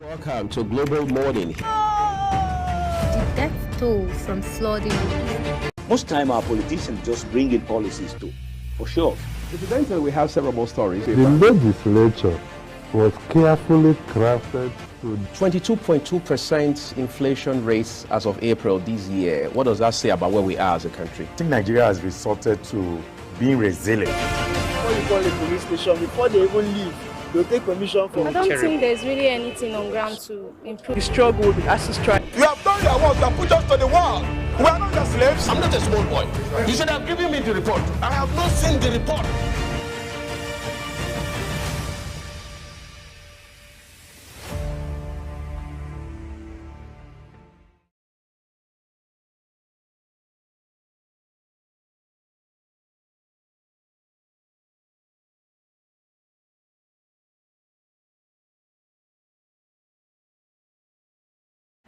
Welcome to Global Morning. The death toll from flooding. Most time our politicians just bring in policies too, for sure. Incidentally, we have several more stories. The legislature was carefully crafted to 22.2% inflation rates as of April this year. What does that say about where we are as a country? I think Nigeria has resorted to being resilient. Before you call a police station, before they even leave, they'll take permission from I don't think there's really anything on ground to improve. the struggle, the ASU strike. You have done your work, you have put us to the wall. We are not your slaves. I'm not a small boy. You should have given me the report. I have not seen the report.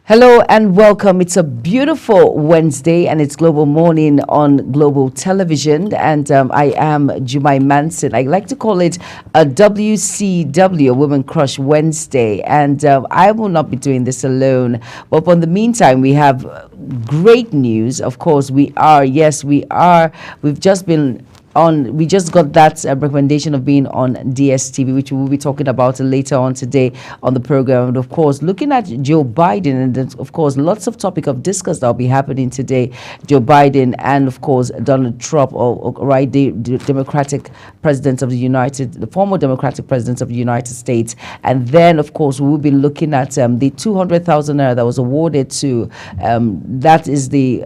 Hello and welcome. It's a beautiful Wednesday and it's Global Morning on Global Television, and I am Jumai Manson. I like to call it a WCW, Women Crush Wednesday, and I will not be doing this alone. But in the meantime, we have great news. Of course, we just got that recommendation of being on DSTV, which we will be talking about later on today on the program. And of course, looking at Joe Biden, and of course, lots of topic of discuss that will be happening today. Joe Biden and of course Donald Trump, the Democratic President of the former Democratic President of the United States. And then of course we will be looking at the 200,000 naira that was awarded to. That is the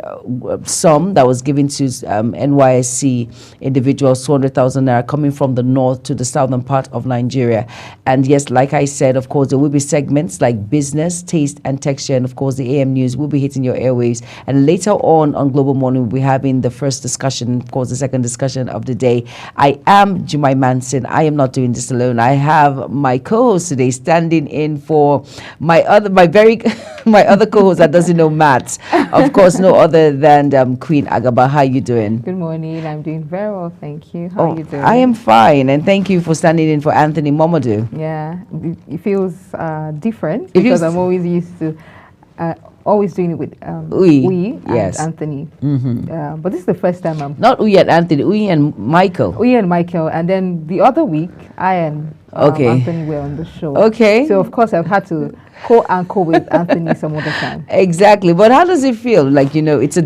sum that was given to NYSC individuals, 200,000 naira, coming from the north to the southern part of Nigeria. And yes, like I said, of course, there will be segments like business, taste and texture, and of course the AM news will be hitting your airwaves. And later on Global Morning, we'll be having the first discussion, of course the second discussion of the day. I am Jumai Manson. I am not doing this alone. I have my co-host today standing in for my other co-host that doesn't know maths. Of course, no other than Queen Agaba. How are you doing? Good morning. I'm doing very well, thank you. How are you doing? I am fine, and thank you for standing in for Anthony Momodu. Yeah, it feels different because I'm always used to always doing it with Uyi and Anthony. Mm-hmm. But this is the first time I'm not Uyi and Anthony, Uyi and Michael. Uyi and Michael, and then the other week I and Anthony were on the show. Okay. So of course I've had to co-anchor with Anthony some other time. Exactly. But how does it feel? Like, it's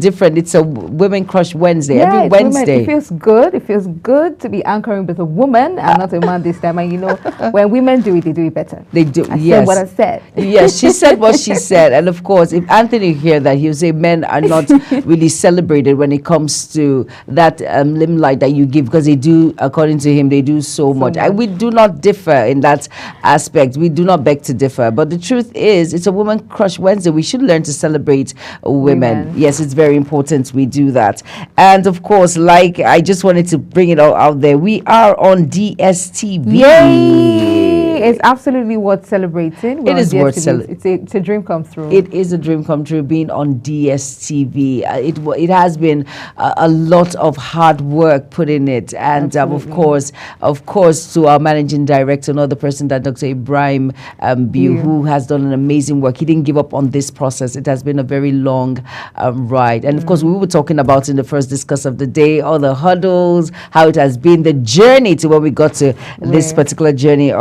a Women Crush Wednesday, every Wednesday. It feels good. It feels good to be anchoring with a woman and not a man this time. And when women do it, they do it better. They do. I said what I said. Yes, she said what she said. And of course, if Anthony hear that, he'll say men are not really celebrated when it comes to that limelight that you give, because they do, according to him, they do so much. We do not differ in that aspect. We do not beg to differ. But the truth is, it's a Woman Crush Wednesday. We should learn to celebrate women. Yes, it's very important we do that. And of course, like, I just wanted to bring it all out there, we are on DSTV. Yay! It's absolutely worth celebrating. It is worth celebrating. It's a dream come through. It is a dream come true being on DSTV. It has been a lot of hard work put in it, and of course to our managing director, another person, that Dr. Ibrahim Biu, who has done an amazing work. He didn't give up on this process. It has been a very long ride, and of course we were talking about in the first discuss of the day all the hurdles, how it has been, the journey to where we got to this particular journey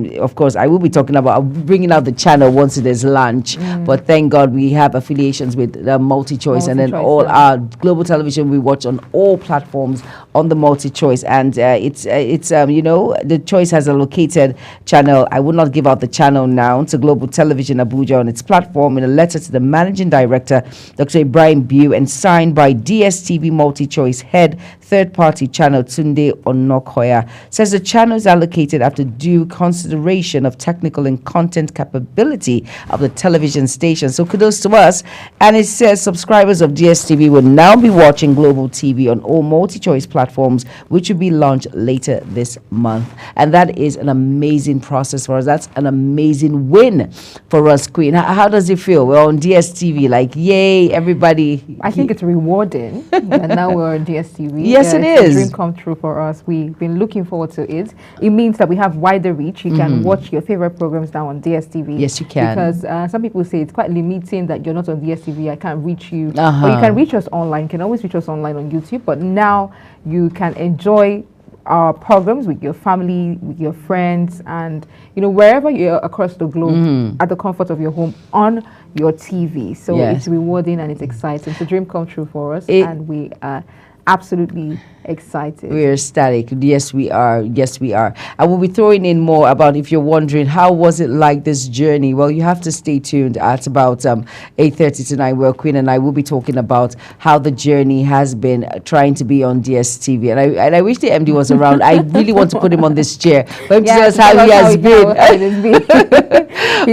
of course I will be talking about bringing out the channel once it is launched. But thank God we have affiliations with MultiChoice, and then all our Global Television we watch on all platforms on the MultiChoice, and it's the choice has a located channel. I would not give out the channel now, to Global Television Abuja on its platform, in a letter to the managing director, Dr. Ibrahim Biu, and signed by DSTV MultiChoice head third-party channel Tunde Onokoya. Says the channel is allocated after due consideration of technical and content capability of the television station. So kudos to us. And it says subscribers of DSTV will now be watching Global TV on all MultiChoice platforms, which will be launched later this month. And that is an amazing process for us. That's an amazing win for us, Queen. How does it feel? We're on DSTV, like, yay, everybody. I think it's rewarding. And now we're on DSTV. Yes, Yes, it is. It's a dream come true for us. We've been looking forward to it. It means that we have wider reach. You can watch your favorite programs now on DSTV. Yes, you can. Because some people say it's quite limiting that you're not on DSTV. I can't reach you. Or you can reach us online. You can always reach us online on YouTube. But now you can enjoy our programs with your family, with your friends, and wherever you're across the globe, at the comfort of your home, on your TV. So it's rewarding and it's exciting. It's a dream come true for us, and we are absolutely excited. We're ecstatic. Yes, we are. Yes, we are. And we'll be throwing in more about, if you're wondering, how was it like this journey? Well, you have to stay tuned at about 8:30 tonight, where Queen and I will be talking about how the journey has been trying to be on DSTV. And I wish the MD was around. I really want to put him on this chair for him to tell us how he has been.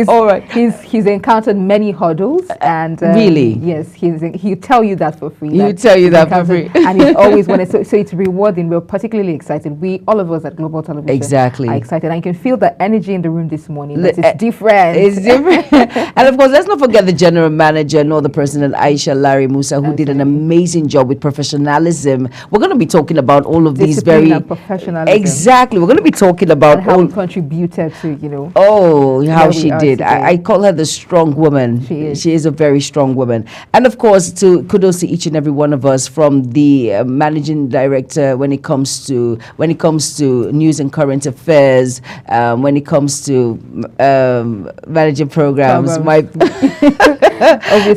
All right. He's encountered many hurdles, and really, yes, he'll tell you that for free. He'll tell you that for free, and he's always wanted. So it's rewarding. We're particularly excited. All of us at Global Television, are excited. And you can feel the energy in the room this morning. It's different. It's different. And of course, let's not forget the general manager nor the president, Aisha Larry Musa, who did an amazing job with professionalism. We're going to be talking about all of these very professionalism. Exactly. We're going to be talking about and how we contributed to how she did. I call her the strong woman. She is a very strong woman. And of course, kudos to each and every one of us, from the managing director when it comes to news and current affairs, when it comes to managing programs.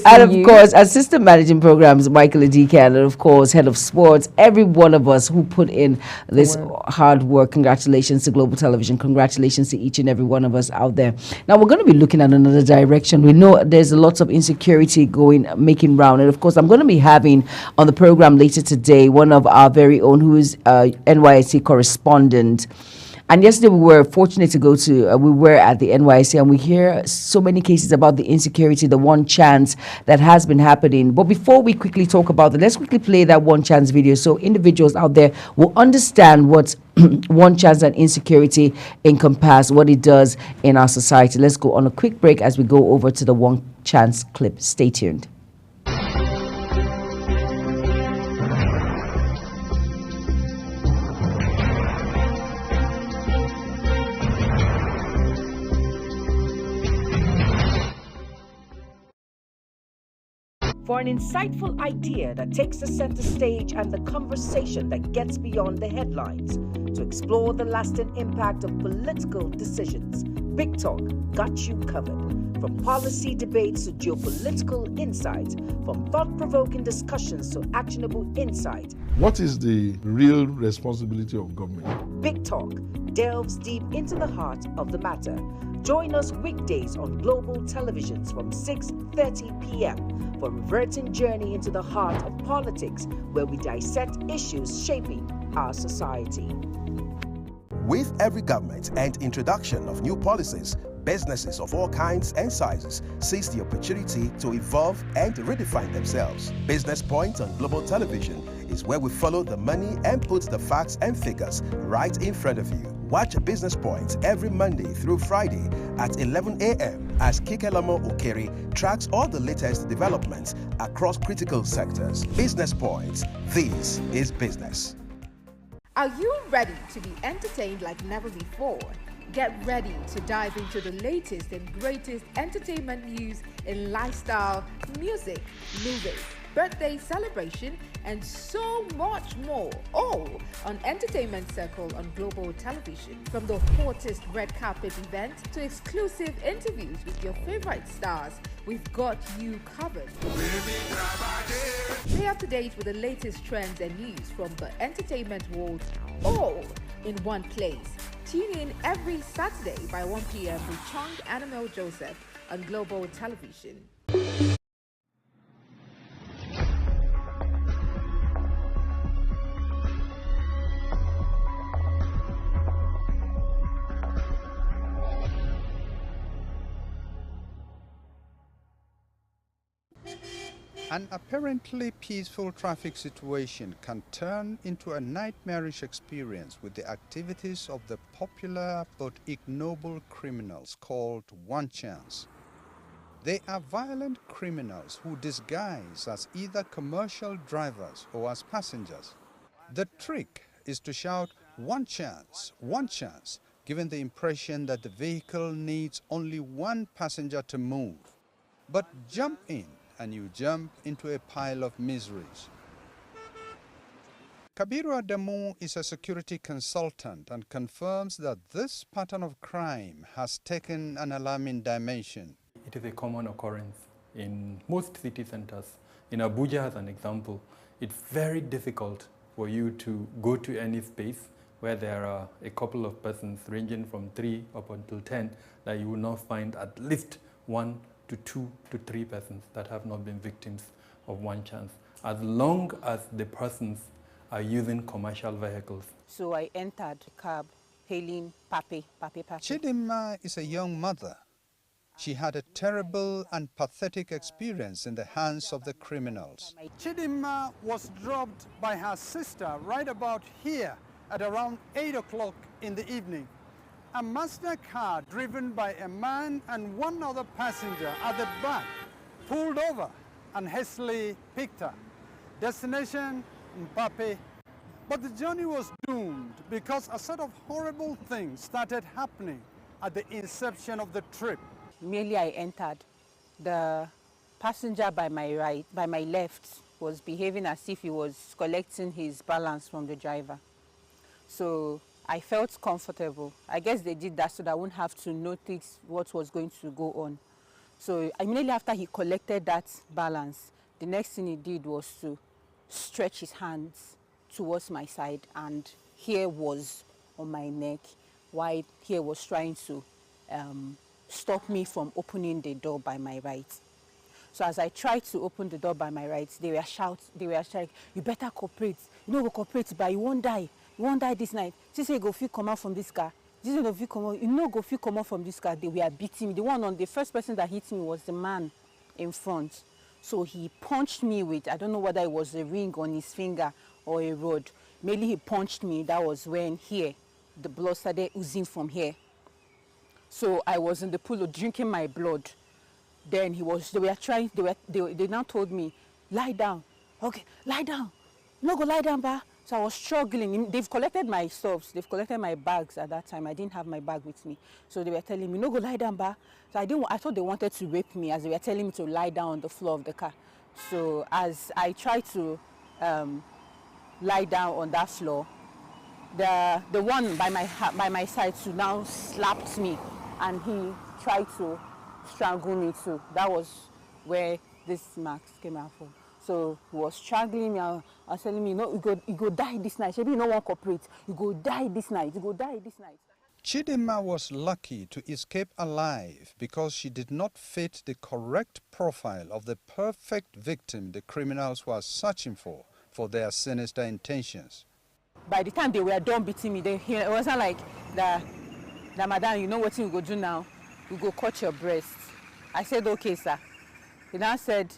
And of course, assistant managing programs, Michael Adike, and of course, head of sports. Every one of us who put in this hard work. Congratulations to Global Television. Congratulations to each and every one of us out there. Now we're going to be looking at another direction. We know there's a lot of insecurity making round, and of course, I'm going to be having on the program later today one of our very own, who is NYSC correspondent. And yesterday we were fortunate to go to, we were at the NYSC, and we hear so many cases about the insecurity, the one chance that has been happening. But before we quickly talk about it, let's quickly play that one chance video so individuals out there will understand what one chance and insecurity encompass, what it does in our society. Let's go on a quick break as we go over to the one chance clip. Stay tuned. For an insightful idea that takes the center stage and the conversation that gets beyond the headlines, to explore the lasting impact of political decisions, Big Talk got you covered. From policy debates to geopolitical insights, from thought-provoking discussions to actionable insight. What is the real responsibility of government? Big Talk delves deep into the heart of the matter. Join us weekdays on Global Televisions from 6:30 p.m. for a reverting journey into the heart of politics, where we dissect issues shaping our society. With every government and introduction of new policies, businesses of all kinds and sizes seize the opportunity to evolve and redefine themselves. Business Point on Global Television is where we follow the money and put the facts and figures right in front of you. Watch Business Point every Monday through Friday at 11 a.m. as Kikelamo Okeri tracks all the latest developments across critical sectors. Business Point, this is business. Are you ready to be entertained like never before? Get ready to dive into the latest and greatest entertainment news in lifestyle, music, movies, birthday celebration, and so much more, all on Entertainment Circle on Global Television. From the hottest red carpet event to exclusive interviews with your favorite stars, we've got you covered. Stay up to date with the latest trends and news from the entertainment world, all in one place. Tune in every Saturday by 1 p.m. with Chung Annabelle Joseph on Global Television. An apparently peaceful traffic situation can turn into a nightmarish experience with the activities of the popular but ignoble criminals called One Chance. They are violent criminals who disguise as either commercial drivers or as passengers. The trick is to shout one chance, giving the impression that the vehicle needs only one passenger to move. But jump in and you jump into a pile of miseries. Kabiru Adamu is a security consultant and confirms that this pattern of crime has taken an alarming dimension. It is a common occurrence in most city centers. In Abuja, as an example, it's very difficult for you to go to any space where there are a couple of persons ranging from 3 up until 10 that you will not find at least 1 to 2 to 3 persons that have not been victims of one chance, as long as the persons are using commercial vehicles. So I entered the cab, hailing Papi. Chidinma is a young mother. She had a terrible and pathetic experience in the hands of the criminals. Chidinma was dropped by her sister right about here at around 8 o'clock in the evening. A Mazda car driven by a man and one other passenger at the back pulled over and hastily picked her. Destination, Mpape. But the journey was doomed because a set of horrible things started happening at the inception of the trip. Merely I entered. The passenger by my left, was behaving as if he was collecting his balance from the driver. So I felt comfortable. I guess they did that so that I wouldn't have to notice what was going to go on. So immediately after he collected that balance, the next thing he did was to stretch his hands towards my side, and here was on my neck, while here was trying to stop me from opening the door by my right. So as I tried to open the door by my right, they were shouting, "You better cooperate. You know, go cooperate, but you won't die. You won't die this night. She said, go fit come out from this car. This is go come out. You know, go fit come out from this car." They were beating me. The first person that hit me was the man in front. So he punched me with, I don't know whether it was a ring on his finger or a rod. Mainly he punched me. That was when here, the blood started oozing from here. So I was in the pool drinking my blood. Then they now told me, lie down. Okay, lie down. No, go lie down, ba. So I was struggling. They've collected my stuffs. They've collected my bags at that time. I didn't have my bag with me. So they were telling me, no, go lie down, ba. So I thought they wanted to rape me as they were telling me to lie down on the floor of the car. So as I tried to lie down on that floor, the one by my side too now slapped me, and he tried to strangle me too. That was where this marks came out from. So he was strangling me and was telling me, no, you go die this night. Maybe you don't want to cooperate. You go die this night. You go die this night. Chidinma was lucky to escape alive because she did not fit the correct profile of the perfect victim the criminals were searching for their sinister intentions. By the time they were done beating me, it wasn't like, the madam, you know what you go do now? You go cut your breast. I said, okay, sir. He now said,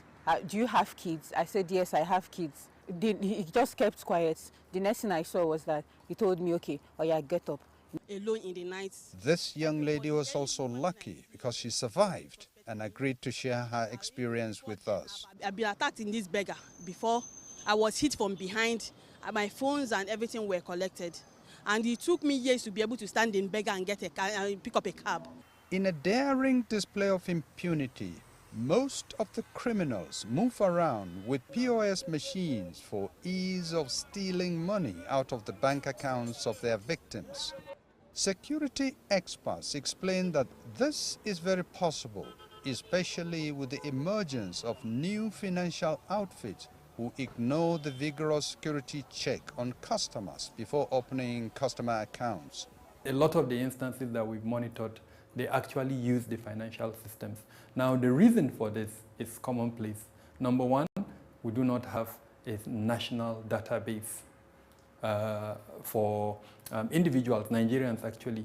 do you have kids? I said, yes, I have kids. He just kept quiet. The next thing I saw was that he told me, okay, oh yeah, get up. Alone in the night. This young lady was also lucky because she survived and agreed to share her experience with us. I've been attacked in this beggar before. I was hit from behind. My phones and everything were collected. And it took me years to be able to stand in beggar and get a car and pick up a cab. In a daring display of impunity, most of the criminals move around with POS machines for ease of stealing money out of the bank accounts of their victims. Security experts explain that this is very possible, especially with the emergence of new financial outfits who ignore the vigorous security check on customers before opening customer accounts. A lot of the instances that we've monitored, they actually use the financial systems. Now, the reason for this is commonplace. Number one, we do not have a national database for individuals, Nigerians actually.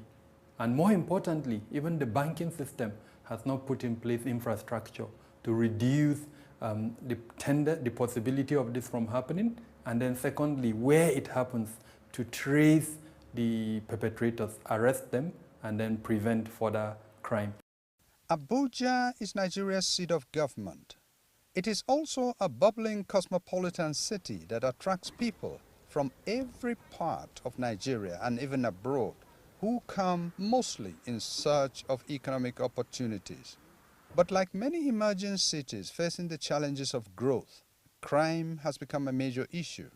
And more importantly, even the banking system has not put in place infrastructure to reduce the possibility of this from happening, and then secondly, where it happens, to trace the perpetrators, arrest them, and then prevent further crime. Abuja is Nigeria's seat of government. It is also a bubbling cosmopolitan city that attracts people from every part of Nigeria and even abroad who come mostly in search of economic opportunities. But like many emerging cities facing the challenges of growth, crime has become a major issue.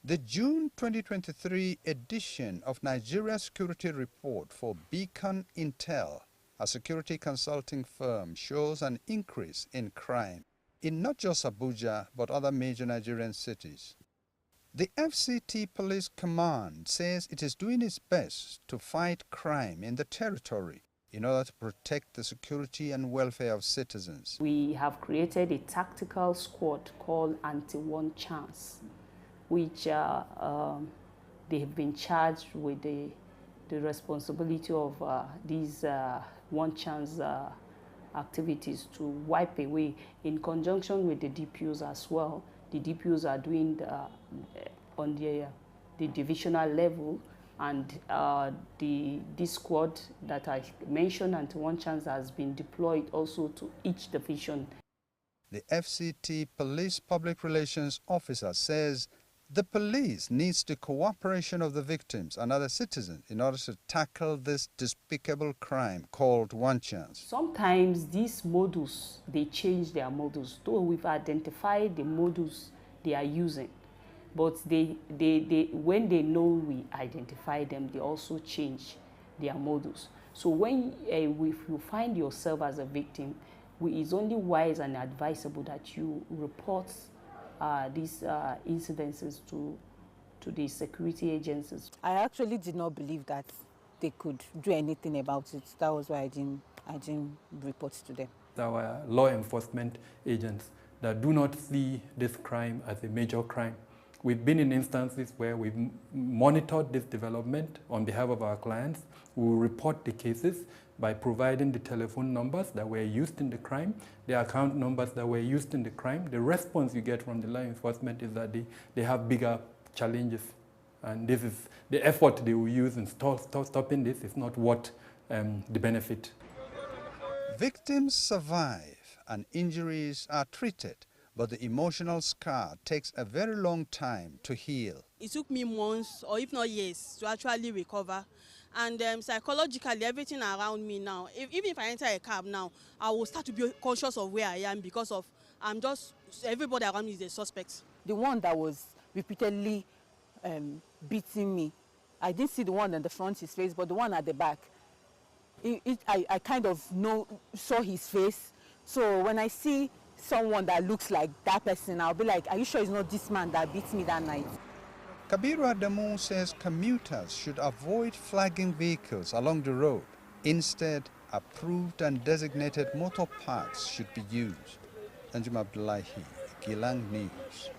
The June 2023 edition of Nigeria Security Report for Beacon Intel, a security consulting firm, shows an increase in crime in not just Abuja but other major Nigerian cities. The FCT Police Command says it is doing its best to fight crime in the territory in order to protect the security and welfare of citizens. We have created a tactical squad called Anti-One Chance, which they have been charged with the responsibility of these one chance activities to wipe away, in conjunction with the DPOs as well. The DPOs are doing on the divisional level, and this squad that I mentioned, Anti-One Chance, has been deployed also to each division. The FCT Police Public Relations Officer says the police needs the cooperation of the victims and other citizens in order to tackle this despicable crime called one chance. Sometimes these modus, they change their modus. Though we've identified the modus they are using, but when they know we identify them, they also change their modus. So when if you find yourself as a victim, it's only wise and advisable that you report these incidences to the security agencies. I actually did not believe that they could do anything about it. That was why I didn't report to them. Our law enforcement agents that do not see this crime as a major crime. We've been in instances where we've monitored this development on behalf of our clients. We will report the cases by providing the telephone numbers that were used in the crime, the account numbers that were used in the crime. The response you get from the law enforcement is that they have bigger challenges. And this is the effort they will use in stopping this is not what the benefit. Victims survive and injuries are treated, but the emotional scar takes a very long time to heal. It took me months, or if not years, to actually recover. And psychologically, everything around me now, even if I enter a cab now, I will start to be conscious of where I am because of everybody around me is a suspect. The one that was repeatedly beating me, I didn't see the one in the front, his face, but the one at the back, I kind of saw his face. So when I see someone that looks like that person, I'll be like, are you sure it's not this man that beat me that night? Kabiru Adamu says commuters should avoid flagging vehicles along the road. Instead, approved and designated motor parks should be used. Anjum Abdullahi, Gilang News.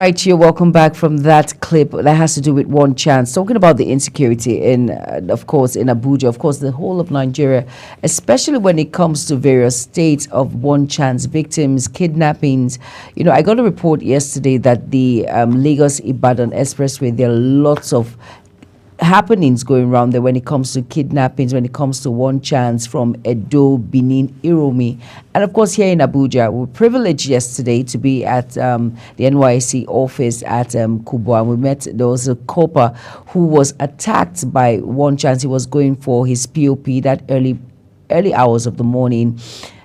Right, you're welcome back from that clip that has to do with one chance. Talking about the insecurity in, of course, in Abuja, of course, the whole of Nigeria, especially when it comes to various states of one chance victims, kidnappings. You know, I got a report yesterday that the Lagos-Ibadan Expressway, there are lots of happenings going around there when it comes to kidnappings, when it comes to one chance from Edo, Benin, Iromi. And of course, here in Abuja, we were privileged yesterday to be at the NYSC office at Kubwa. And we met, there was a copper who was attacked by one chance. He was going for his POP that early hours of the morning.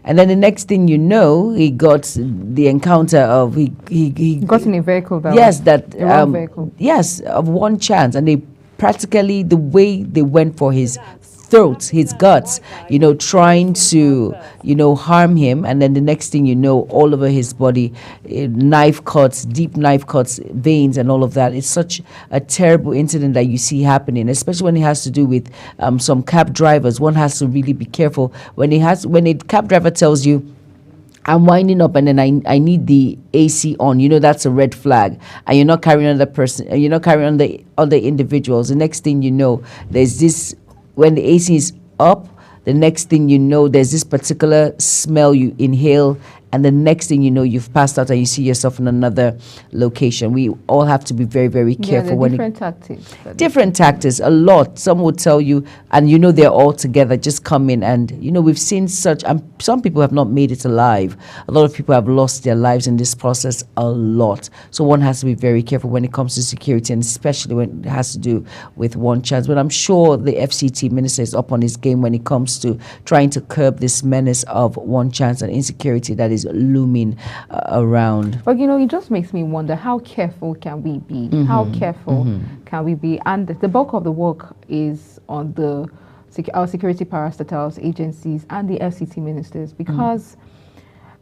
And then the next thing you know, he got the encounter of, he got in a vehicle. Yes, vehicle. Yes, of one chance. And they practically, the way they went for his throat, his guts, you know, trying to, you know, harm him. And then the next thing you know, all over his body, knife cuts, deep knife cuts, veins and all of that. It's such a terrible incident that you see happening, especially when it has to do with some cab drivers. One has to really be careful when a cab driver tells you, I'm winding up and then I need the AC on. You know, that's a red flag. And you're not carrying on the person, you're not carrying on the other individuals. The next thing you know, there's this when the AC is up, the next thing you know, there's this particular smell you inhale, and the next thing you know, you've passed out and you see yourself in another location. We all have to be very, very careful. When different tactics. Different tactics, a lot. Some will tell you, and you know they're all together, just come in. And, you know, we've seen such, some people have not made it alive. A lot of people have lost their lives in this process, a lot. So one has to be very careful when it comes to security, and especially when it has to do with One Chance. But I'm sure the FCT minister is up on his game when it comes to trying to curb this menace of One Chance and insecurity that is looming around. But you know, it just makes me wonder, how careful can we be? How careful can we be? And the bulk of the work is on our security parastatals agencies and the FCT ministers, because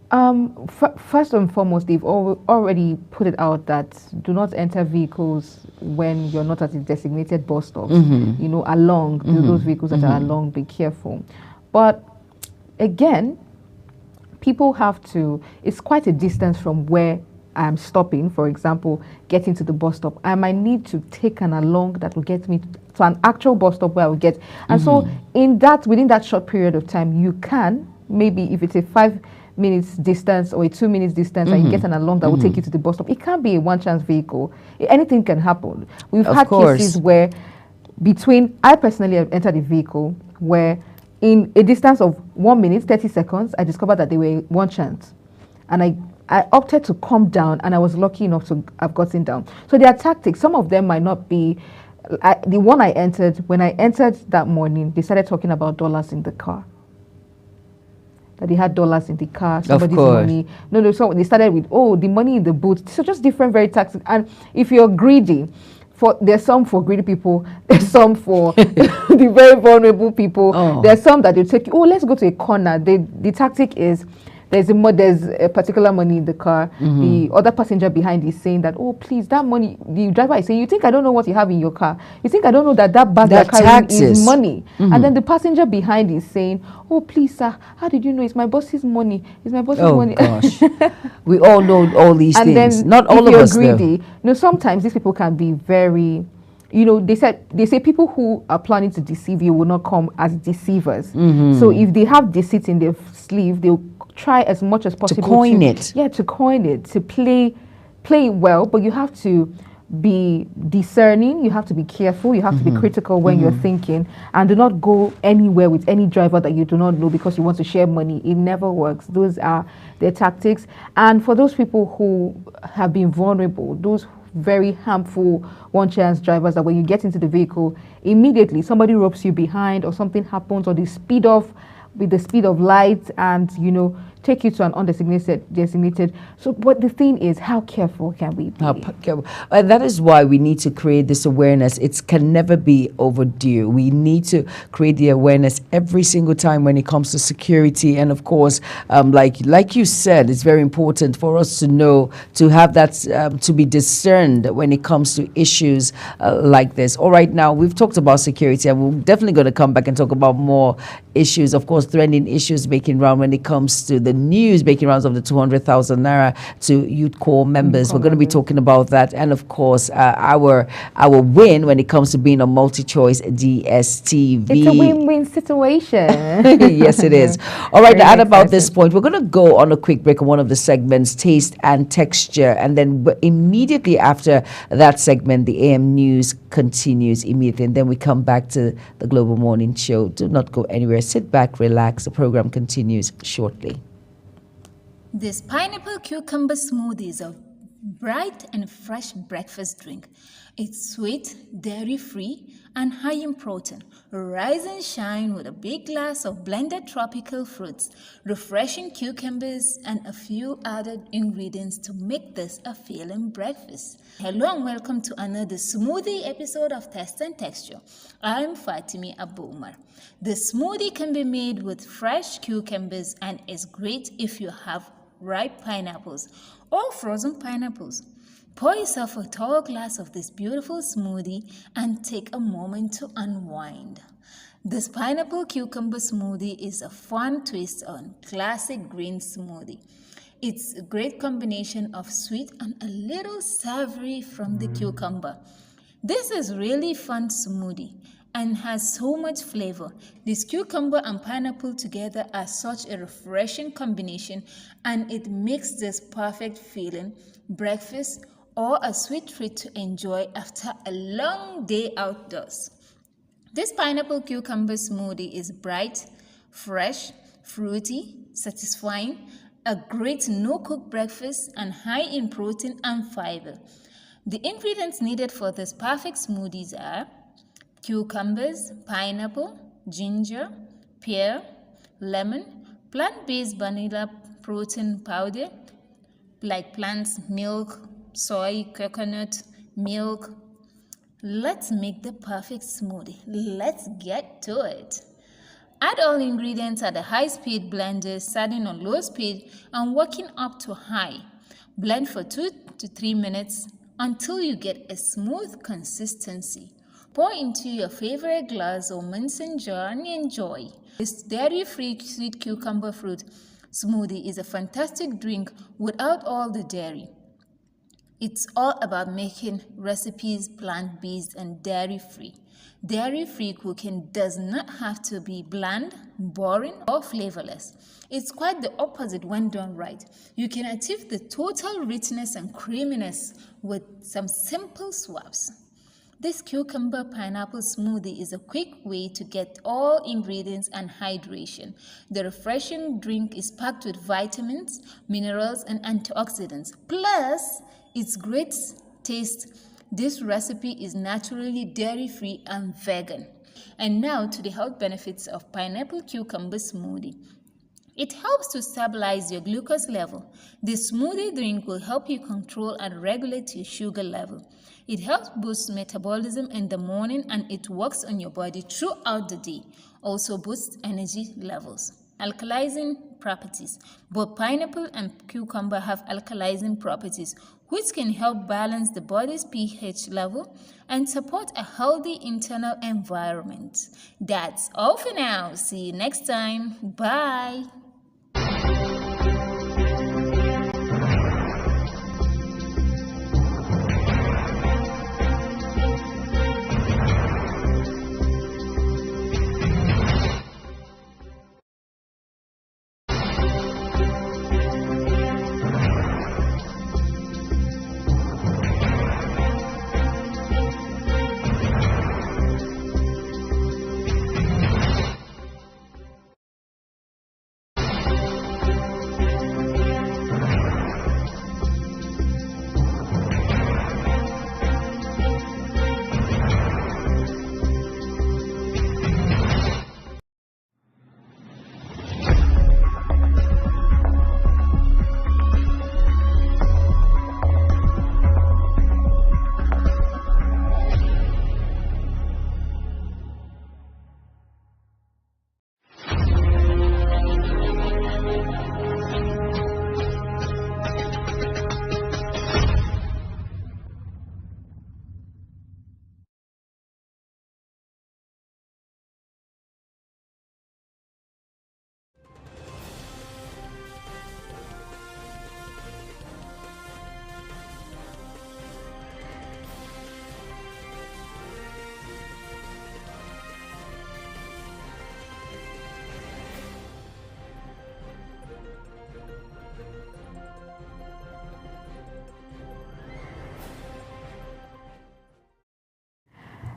first and foremost, they've already put it out that do not enter vehicles when you're not at the designated bus stops. You know, along those vehicles that are along, be careful. But again, people have to, it's quite a distance from where I'm stopping, for example, getting to the bus stop. I might need to take an along that will get me to an actual bus stop where I will get. And so within that short period of time, you can, maybe if it's a 5 minutes distance or a 2 minutes distance and you get an along that will take you to the bus stop, it can't be a One Chance vehicle. Anything can happen. We've had cases where I personally have entered a vehicle where in a distance of 1 minute, 30 seconds, I discovered that they were One Chance. And I opted to come down, and I was lucky enough to have gotten down. So there are tactics. Some of them might not be, the one I entered, when I entered that morning, they started talking about dollars in the car. That they had dollars in the car, somebody's money. So they started with, the money in the boot. So just different, very tactics. And if you're greedy, there's some for greedy people, there's some for the very vulnerable people. There's some that they take, let's go to a corner. The tactic is, there's a particular money in the car. The other passenger behind is saying that, please, that money, the driver is saying, you think I don't know what you have in your car? You think I don't know that bag you're carrying is money? And then the passenger behind is saying, please, sir, how did you know it's my boss's money? It's my boss's money. Gosh. We all know all these things. Then, not all of us, greedy, sometimes these people can be very, they say people who are planning to deceive you will not come as deceivers. So if they have deceit in their sleeve, they'll try as much as possible to coin it. Yeah, to coin it, to play well, but you have to be discerning, you have to be careful, you have to be critical when you're thinking, and do not go anywhere with any driver that you do not know because you want to share money. It never works. Those are their tactics. And for those people who have been vulnerable, those very harmful One Chance drivers, that when you get into the vehicle, immediately somebody ropes you behind or something happens, or they speed off with the speed of light and, take you to an designated. So, but the thing is, how careful can we be? That is why we need to create this awareness. It can never be overdue. We need to create the awareness every single time when it comes to security. And of course, like you said, it's very important for us to know, to have that, to be discerned when it comes to issues like this. All right, now we've talked about security, and we're definitely going to come back and talk about more issues, of course, trending issues making round when it comes to the news making rounds of the 200,000 naira to Youth Corps members. We're going to be talking about that, and of course our win when it comes to being a multi-choice DSTV. It's a win-win situation. Yes, it is. All right, at about this point, we're going to go on a quick break on one of the segments, Taste and Texture, and then immediately after that segment, the AM News continues immediately, and then we come back to the Global Morning Show. Do not go anywhere. Sit back, relax. The program continues shortly. This pineapple cucumber smoothie is a bright and fresh breakfast drink. It's sweet, dairy-free, and high in protein. Rise and shine with a big glass of blended tropical fruits, refreshing cucumbers, and a few added ingredients to make this a filling breakfast. Hello and welcome to another smoothie episode of Taste and Texture. I'm Fatimi Abumar. The smoothie can be made with fresh cucumbers and is great if you have ripe pineapples or frozen pineapples. Pour yourself a tall glass of this beautiful smoothie and take a moment to unwind. This pineapple cucumber smoothie is a fun twist on classic green smoothie. It's a great combination of sweet and a little savory from the cucumber. This is really fun smoothie, and has so much flavor. This cucumber and pineapple together are such a refreshing combination, and it makes this perfect feeling breakfast or a sweet treat to enjoy after a long day outdoors. This pineapple cucumber smoothie is bright, fresh, fruity, satisfying, a great no-cook breakfast, and high in protein and fiber. The ingredients needed for this perfect smoothies are cucumbers, pineapple, ginger, pear, lemon, plant-based vanilla protein powder like plants, milk, soy, coconut, milk. Let's make the perfect smoothie. Let's get to it. Add all ingredients at a high-speed blender, starting on low speed and working up to high. Blend for 2 to 3 minutes until you get a smooth consistency. Pour into your favorite glass or Munson jar and enjoy. This dairy-free sweet cucumber fruit smoothie is a fantastic drink without all the dairy. It's all about making recipes plant-based and dairy-free. Dairy-free cooking does not have to be bland, boring, or flavorless. It's quite the opposite when done right. You can achieve the total richness and creaminess with some simple swaps. This cucumber pineapple smoothie is a quick way to get all ingredients and hydration. The refreshing drink is packed with vitamins, minerals, and antioxidants. Plus, its great taste. This recipe is naturally dairy-free and vegan. And now to the health benefits of pineapple cucumber smoothie. It helps to stabilize your glucose level. This smoothie drink will help you control and regulate your sugar level. It helps boost metabolism in the morning, and it works on your body throughout the day. Also boosts energy levels. Alkalizing properties. Both pineapple and cucumber have alkalizing properties, which can help balance the body's pH level and support a healthy internal environment. That's all for now. See you next time. Bye.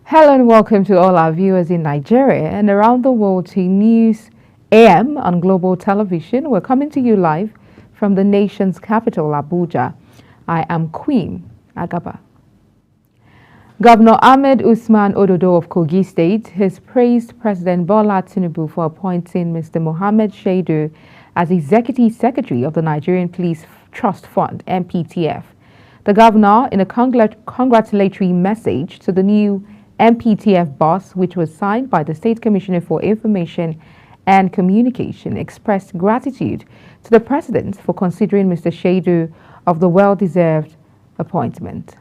Hello and welcome to all our viewers in Nigeria and around the world to News AM on Global Television. We're coming to you live from the nation's capital, Abuja. I am Queen Agaba. Governor Ahmed Usman Ododo of Kogi State has praised President Bola Tinubu for appointing Mr. Mohammed Shaidu as Executive Secretary of the Nigerian Police Trust Fund, NPTF. The governor, in a congratulatory message to the new NPTF boss, which was signed by the State Commissioner for Information and Communication, expressed gratitude to the President for considering Mr. Shaidu of the well-deserved appointment.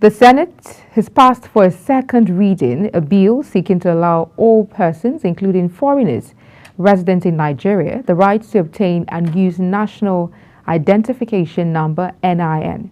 The Senate has passed for a second reading a bill seeking to allow all persons, including foreigners resident in Nigeria, the right to obtain and use National Identification Number, NIN.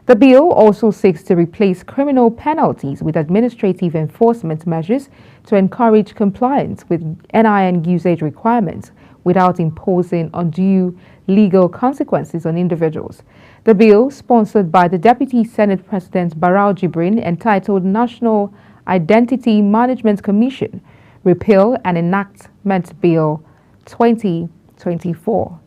The bill also seeks to replace criminal penalties with administrative enforcement measures to encourage compliance with NIN usage requirements without imposing undue legal consequences on individuals. The bill, sponsored by the Deputy Senate President Barau Jibrin, entitled National Identity Management Commission, Repeal and Enactment Bill 2024.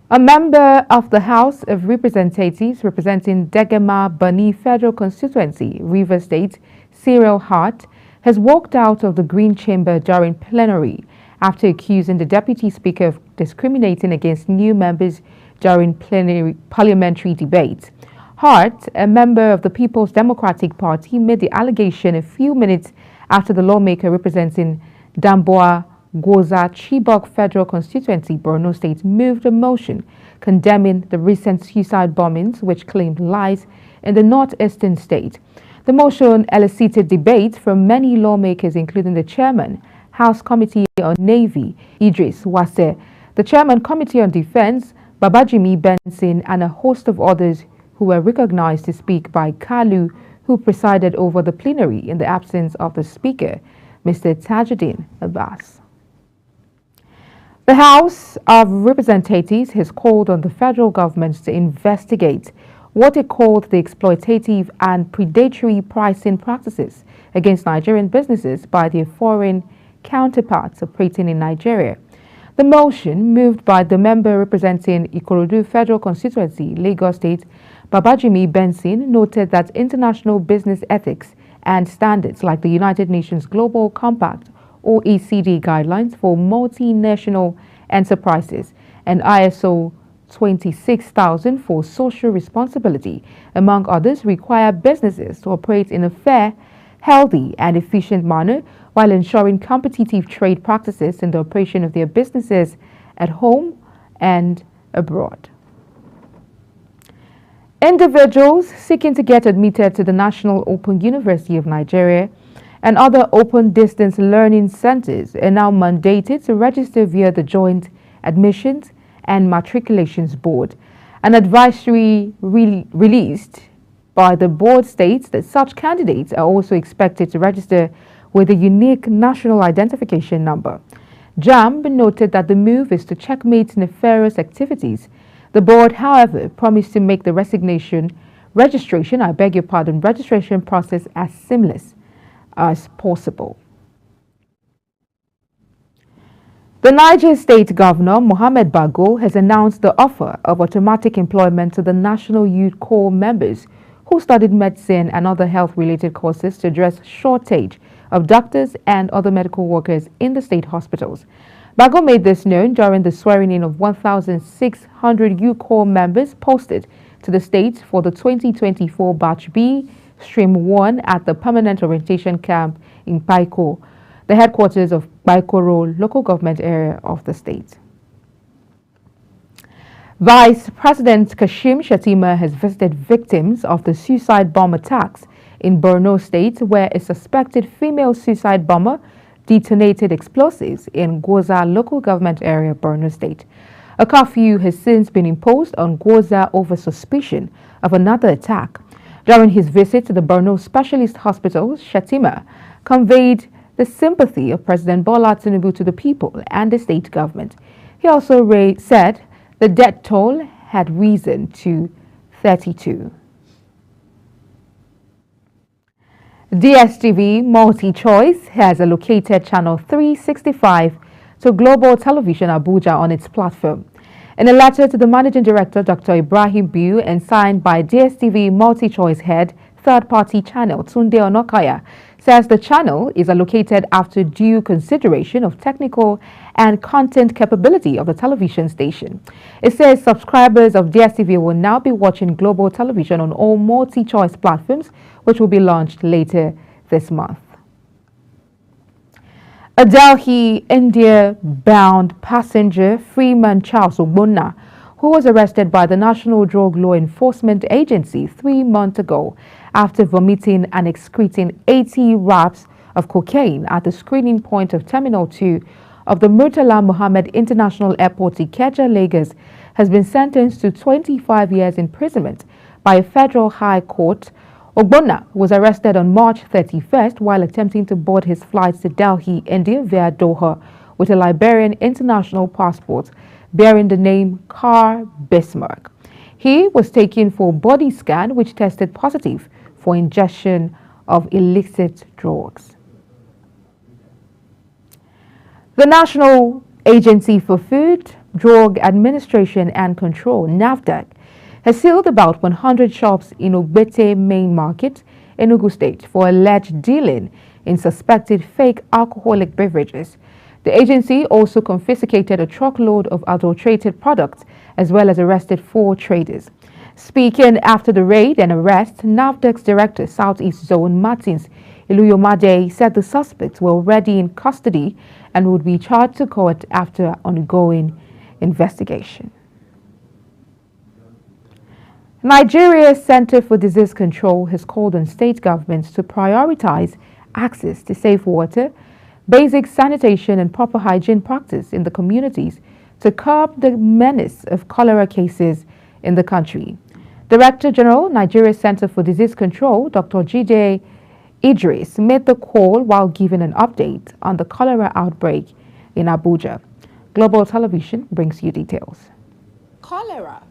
A member of the House of Representatives representing Degema Bani Federal Constituency, Rivers State, Cyril Hart, has walked out of the Green Chamber during plenary after accusing the Deputy Speaker of discriminating against new members during plenary parliamentary debate. Hart, a member of the People's Democratic Party, made the allegation a few minutes after the lawmaker representing Damboa Gwoza Chibok Federal Constituency, Borno State, moved a motion condemning the recent suicide bombings which claimed lives in the northeastern state. The motion elicited debate from many lawmakers, including the chairman, House Committee on Navy, Idris Wase, the chairman, Committee on Defense, Babajimi Benson, and a host of others who were recognized to speak by Kalu, who presided over the plenary in the absence of the Speaker, Mr. Tajuddin Abbas. The House of Representatives has called on the federal government to investigate what it called the exploitative and predatory pricing practices against Nigerian businesses by their foreign counterparts operating in Nigeria. The motion, moved by the member representing Ikorodu Federal Constituency, Lagos State, Babajimi Benson, noted that international business ethics and standards like the United Nations Global Compact OECD guidelines for multinational enterprises and ISO 26000 for social responsibility, among others, require businesses to operate in a fair, healthy and efficient manner while ensuring competitive trade practices in the operation of their businesses at home and abroad. Individuals seeking to get admitted to the National Open University of Nigeria and other open distance learning centers are now mandated to register via the Joint Admissions and Matriculations Board. An advisory released by the board states that such candidates are also expected to register with a unique national identification number. JAMB noted that the move is to checkmate nefarious activities. The board, however, promised to make the registration process as seamless as possible. The Niger State Governor, Mohamed Bago, has announced the offer of automatic employment to the National Youth Corps members who studied medicine and other health-related courses to address shortage of doctors and other medical workers in the state hospitals. Bago made this known during the swearing-in of 1,600 Youth Corps members posted to the state for the 2024 Batch B, Stream 1 at the Permanent Orientation Camp in Paiko, the headquarters of Baikoro local government area of the state. Vice President Kashim Shettima has visited victims of the suicide bomb attacks in Borno State, where a suspected female suicide bomber detonated explosives in Gwoza local government area, Borno State. A curfew has since been imposed on Gwoza over suspicion of another attack. During his visit to the Borno Specialist Hospital, Shettima conveyed the sympathy of President Bola Tinubu to the people and the state government. He also said the death toll had risen to 32. DSTV MultiChoice has allocated Channel 365 to Global Television Abuja on its platform. In a letter to the Managing Director, Dr. Ibrahim Biu, and signed by DSTV MultiChoice head, third-party channel Tunde Onokaya, says the channel is allocated after due consideration of technical and content capability of the television station. It says subscribers of DSTV will now be watching Global Television on all MultiChoice platforms, which will be launched later this month. A Delhi, India-bound passenger, Freeman Charles Ogbonna, who was arrested by the National Drug Law Enforcement Agency 3 months ago after vomiting and excreting 80 wraps of cocaine at the screening point of Terminal 2 of the Murtala Mohammed International Airport, Ikeja, Lagos, has been sentenced to 25 years imprisonment by a federal high court. Ogbonna was arrested on March 31st while attempting to board his flight to Delhi, India via Doha with a Liberian international passport bearing the name Car Bismarck. He was taken for a body scan which tested positive for ingestion of illicit drugs. The National Agency for Food, Drug Administration and Control, NAFDAC, has sealed about 100 shops in Ogbete Main Market, Enugu State, for alleged dealing in suspected fake alcoholic beverages. The agency also confiscated a truckload of adulterated products as well as arrested 4 traders. Speaking after the raid and arrest, NAFDAC's Director, Southeast Zone, Martins Iluyomade, said the suspects were already in custody and would be charged to court after ongoing investigation. Nigeria's Center for Disease Control has called on state governments to prioritize access to safe water, basic sanitation and proper hygiene practice in the communities to curb the menace of cholera cases in the country. Director General, Nigeria Center for Disease Control, Dr. Jide Idris, made the call while giving an update on the cholera outbreak in Abuja. Global Television brings you details. Cholera,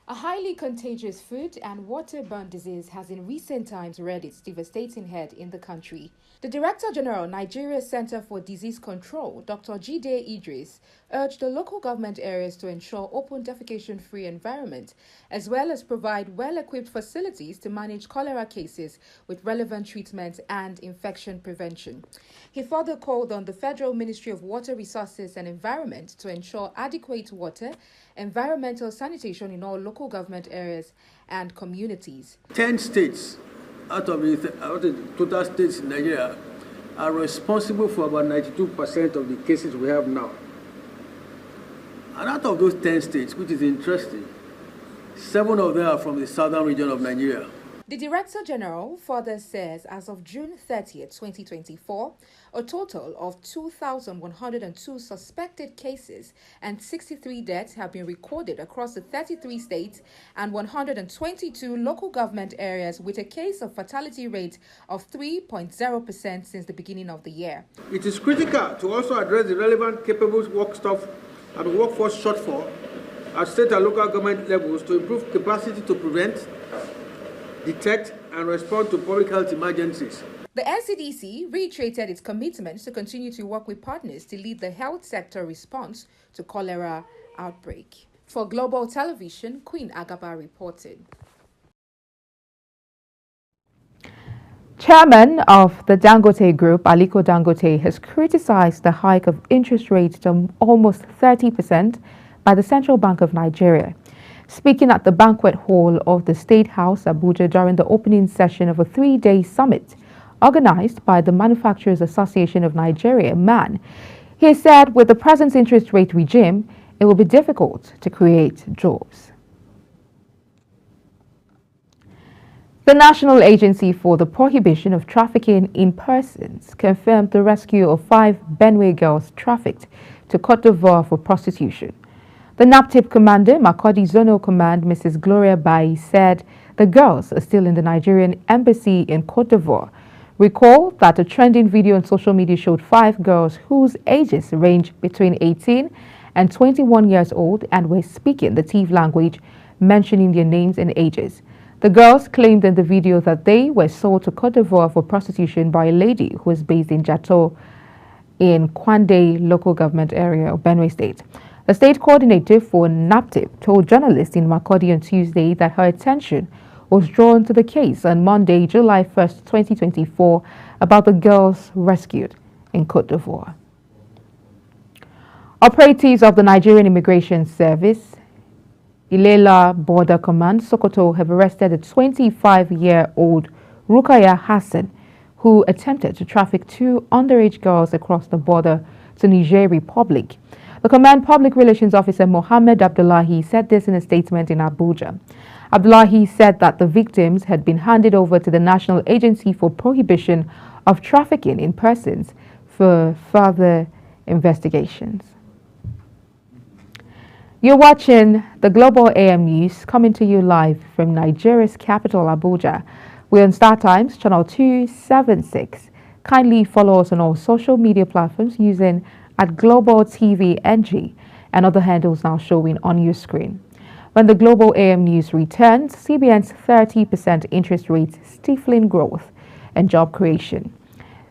a highly contagious food and waterborne disease, has in recent times reared its devastating head in the country. The Director General, Nigeria Center for Disease Control, Dr. Jide Idris, urged the local government areas to ensure open defecation-free environment, as well as provide well-equipped facilities to manage cholera cases with relevant treatment and infection prevention. He further called on the Federal Ministry of Water Resources and Environment to ensure adequate water, environmental sanitation in all local government areas and communities. 10 states out of the total states in Nigeria are responsible for about 92% of the cases we have now. And out of those 10 states, which is interesting, 7 of them are from the southern region of Nigeria. The Director General further says as of June 30th, 2024, a total of 2,102 suspected cases and 63 deaths have been recorded across the 33 states and 122 local government areas, with a case of fatality rate of 3.0% since the beginning of the year. It is critical to also address the relevant capable work staff and workforce shortfall at state and local government levels to improve capacity to prevent, detect and respond to public health emergencies. The NCDC reiterated its commitment to continue to work with partners to lead the health sector response to cholera outbreak. For Global Television, Queen Agaba reported. Chairman of the Dangote Group, Aliko Dangote, has criticized the hike of interest rates to almost 30% by the Central Bank of Nigeria. Speaking at the banquet hall of the State House, Abuja, during the opening session of a 3-day summit organized by the Manufacturers Association of Nigeria, MAN, he said with the present interest rate regime, it will be difficult to create jobs. The National Agency for the Prohibition of Trafficking in Persons confirmed the rescue of 5 Benue girls trafficked to Côte d'Ivoire for prostitution. The NAPTIP commander, Makurdi Zonal Command, Mrs. Gloria Bai, said the girls are still in the Nigerian embassy in Côte d'Ivoire. Recall that a trending video on social media showed 5 girls whose ages range between 18 and 21 years old and were speaking the Tiv language, mentioning their names and ages. The girls claimed in the video that they were sold to Côte d'Ivoire for prostitution by a lady who is based in Jato in Kwande local government area of Benue State. The state coordinator for NAPTIP told journalists in Makurdi on Tuesday that her attention was drawn to the case on Monday, July 1st, 2024, about the girls rescued in Côte d'Ivoire. Operatives of the Nigerian Immigration Service, Ilela Border Command, Sokoto, have arrested a 25-year-old Rukaya Hassan, who attempted to traffic 2 underage girls across the border to Niger Republic. The Command Public Relations Officer Mohammed Abdullahi said this in a statement in Abuja. Abdullahi said that the victims had been handed over to the National Agency for Prohibition of Trafficking in Persons for further investigations. You're watching the Global AM News coming to you live from Nigeria's capital, Abuja. We're on Star Times, channel 276. Kindly follow us on all social media platforms using @Global TV NG and other handles now showing on your screen. When the Global AM News returns, CBN's 30% interest rate stifling growth and job creation.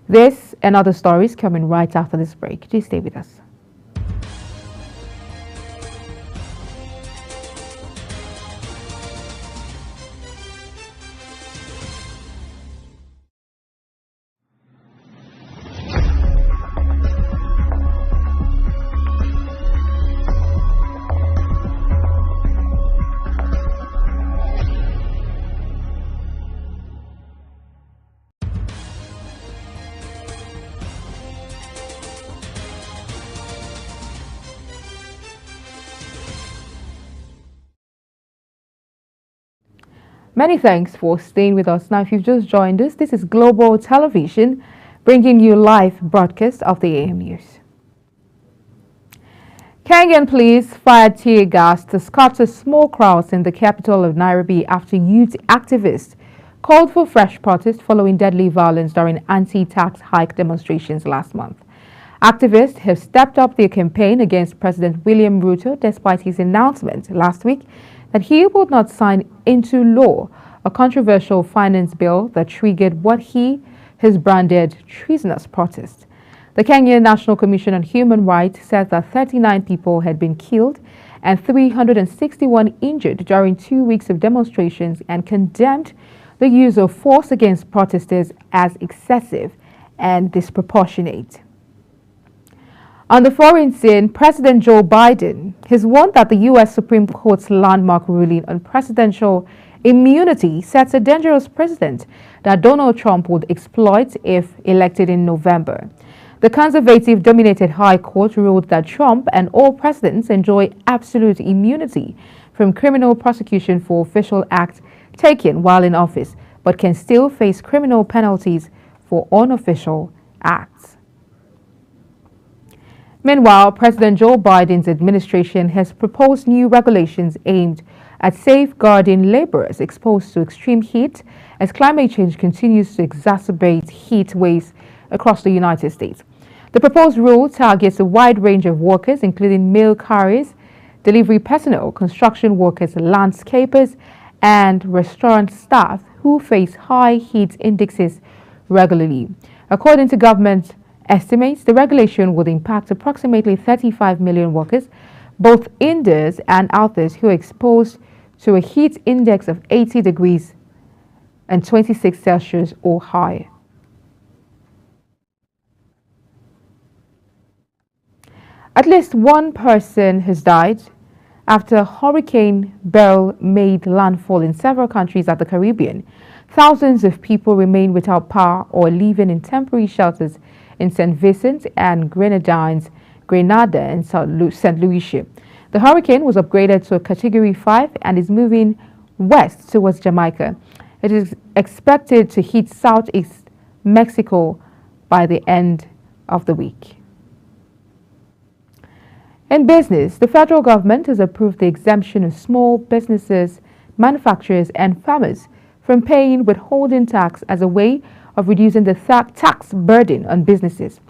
This and other stories coming right after this break. Please stay with us. Many thanks for staying with us. Now, if you've just joined us, this is Global Television, bringing you live broadcast of the AM News. Kenyan police fired tear gas to scatter small crowds in the capital of Nairobi after youth activists called for fresh protests following deadly violence during anti-tax hike demonstrations last month. Activists have stepped up their campaign against President William Ruto despite his announcement last week that he would not sign into law a controversial finance bill that triggered what he has branded treasonous protest. The Kenyan National Commission on Human Rights said that 39 people had been killed and 361 injured during 2 weeks of demonstrations and condemned the use of force against protesters as excessive and disproportionate. On the foreign scene, President Joe Biden has warned that the U.S. Supreme Court's landmark ruling on presidential immunity sets a dangerous precedent that Donald Trump would exploit if elected in November. The conservative-dominated High Court ruled that Trump and all presidents enjoy absolute immunity from criminal prosecution for official acts taken while in office, but can still face criminal penalties for unofficial acts. Meanwhile, President Joe Biden's administration has proposed new regulations aimed at safeguarding laborers exposed to extreme heat as climate change continues to exacerbate heat waves across the United States. The proposed rule targets a wide range of workers, including mail carriers, delivery personnel, construction workers, landscapers, and restaurant staff who face high heat indexes regularly. According to government estimates, the regulation would impact approximately 35 million workers, both indoors and outdoors, who are exposed to a heat index of 80 degrees and 26 Celsius or higher. At least one person has died after Hurricane Beryl made landfall in several countries at the Caribbean. Thousands of people remain without power or living in temporary shelters in St. Vincent and Grenadines, Grenada, and St. Lucia. The hurricane was upgraded to a Category 5 and is moving west towards Jamaica. It is expected to hit southeast Mexico by the end of the week. In business, the federal government has approved the exemption of small businesses, manufacturers, and farmers from paying withholding tax as a way of reducing the tax burden on businesses.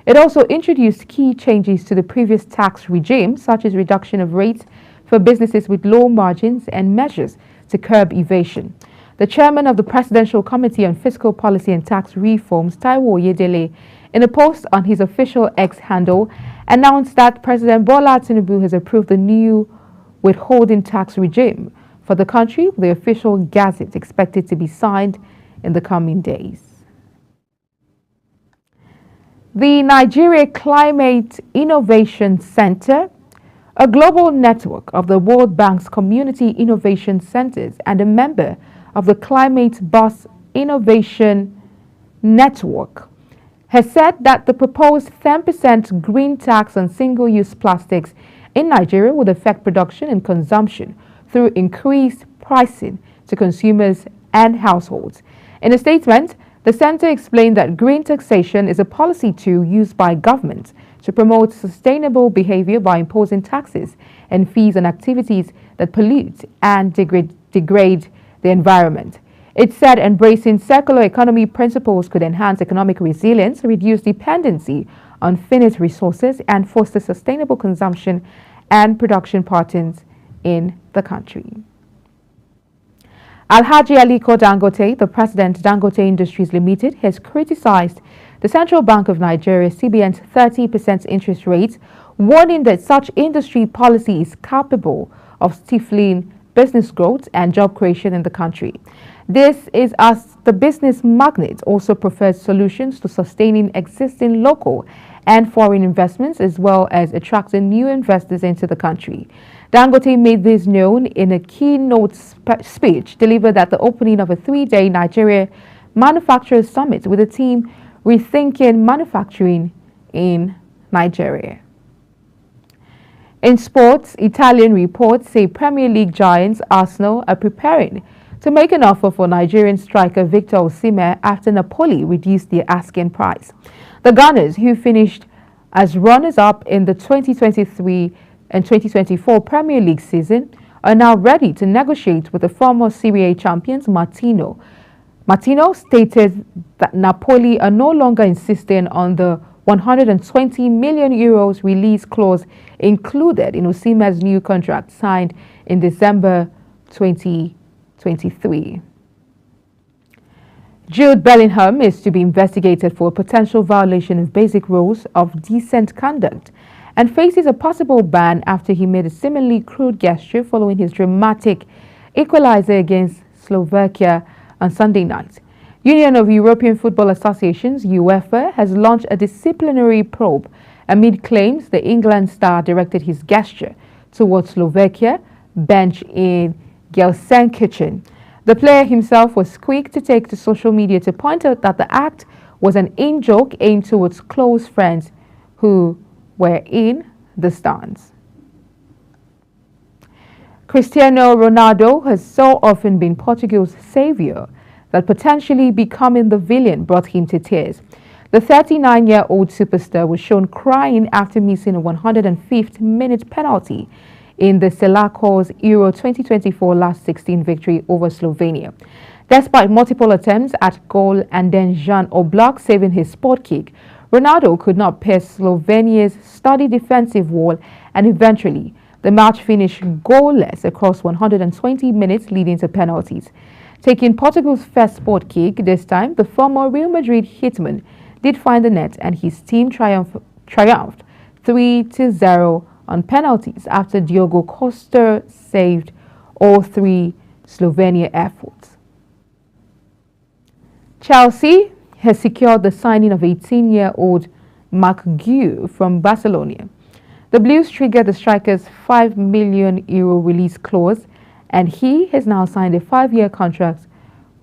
It also introduced key changes to the previous tax regime, such as reduction of rates for businesses with low margins and measures to curb evasion. The chairman of the Presidential Committee on Fiscal Policy and Tax Reforms, Taiwo Oyedele, in a post on his official X handle, announced that President Bola Tinubu has approved the new withholding tax regime for the country, with the official gazette expected to be signed in the coming days. The Nigeria Climate Innovation Center, a global network of the World Bank's Community Innovation Centers and a member of the Climate Bus Innovation Network, has said that the proposed 10% green tax on single-use plastics in Nigeria would affect production and consumption through increased pricing to consumers and households. In a statement, the center explained that green taxation is a policy tool used by governments to promote sustainable behavior by imposing taxes and fees on activities that pollute and degrade the environment. It said embracing circular economy principles could enhance economic resilience, reduce dependency on finite resources, and foster sustainable consumption and production patterns in the country. Alhaji Aliko Dangote, the president Dangote Industries Limited, has criticized the Central Bank of Nigeria, CBN's 30% interest rate, warning that such industry policy is capable of stifling business growth and job creation in the country. This is as the business magnate also prefers solutions to sustaining existing local and foreign investments, as well as attracting new investors into the country. Dangote made this known in a keynote speech delivered at the opening of a 3-day Nigeria Manufacturers Summit with the team Rethinking Manufacturing in Nigeria. In sports, Italian reports say Premier League giants Arsenal are preparing to make an offer for Nigerian striker Victor Osimhen after Napoli reduced their asking price. The Gunners, who finished as runners-up in the 2023 and 2024 Premier League season, are now ready to negotiate with the former Serie A champions Martino. Martino stated that Napoli are no longer insisting on the 120 million euros release clause included in Osimhen's new contract signed in December 2023. Jude Bellingham is to be investigated for a potential violation of basic rules of decent conduct and faces a possible ban after he made a similarly crude gesture following his dramatic equalizer against Slovakia on Sunday night. Union of European Football Associations, UEFA, has launched a disciplinary probe amid claims the England star directed his gesture towards Slovakia bench in Gelsenkirchen. The player himself was quick to take to social media to point out that the act was an in-joke aimed towards close friends who were in the stands. Cristiano Ronaldo has so often been Portugal's saviour that potentially becoming the villain brought him to tears. The 39-year-old superstar was shown crying after missing a 105th minute penalty in the Selakos Euro 2024 last 16 victory over Slovenia. Despite multiple attempts at goal and then Jan Oblak saving his spot kick, Ronaldo could not pierce Slovenia's sturdy defensive wall, and eventually the match finished goalless across 120 minutes, leading to penalties. Taking Portugal's first spot kick, this time the former Real Madrid hitman did find the net, and his team triumphed 3-0 on penalties after Diogo Costa saved all 3 Slovenia efforts. Chelsea has secured the signing of 18-year-old Marc Guiu from Barcelona. The Blues triggered the striker's €5 million release clause, and he has now signed a 5-year contract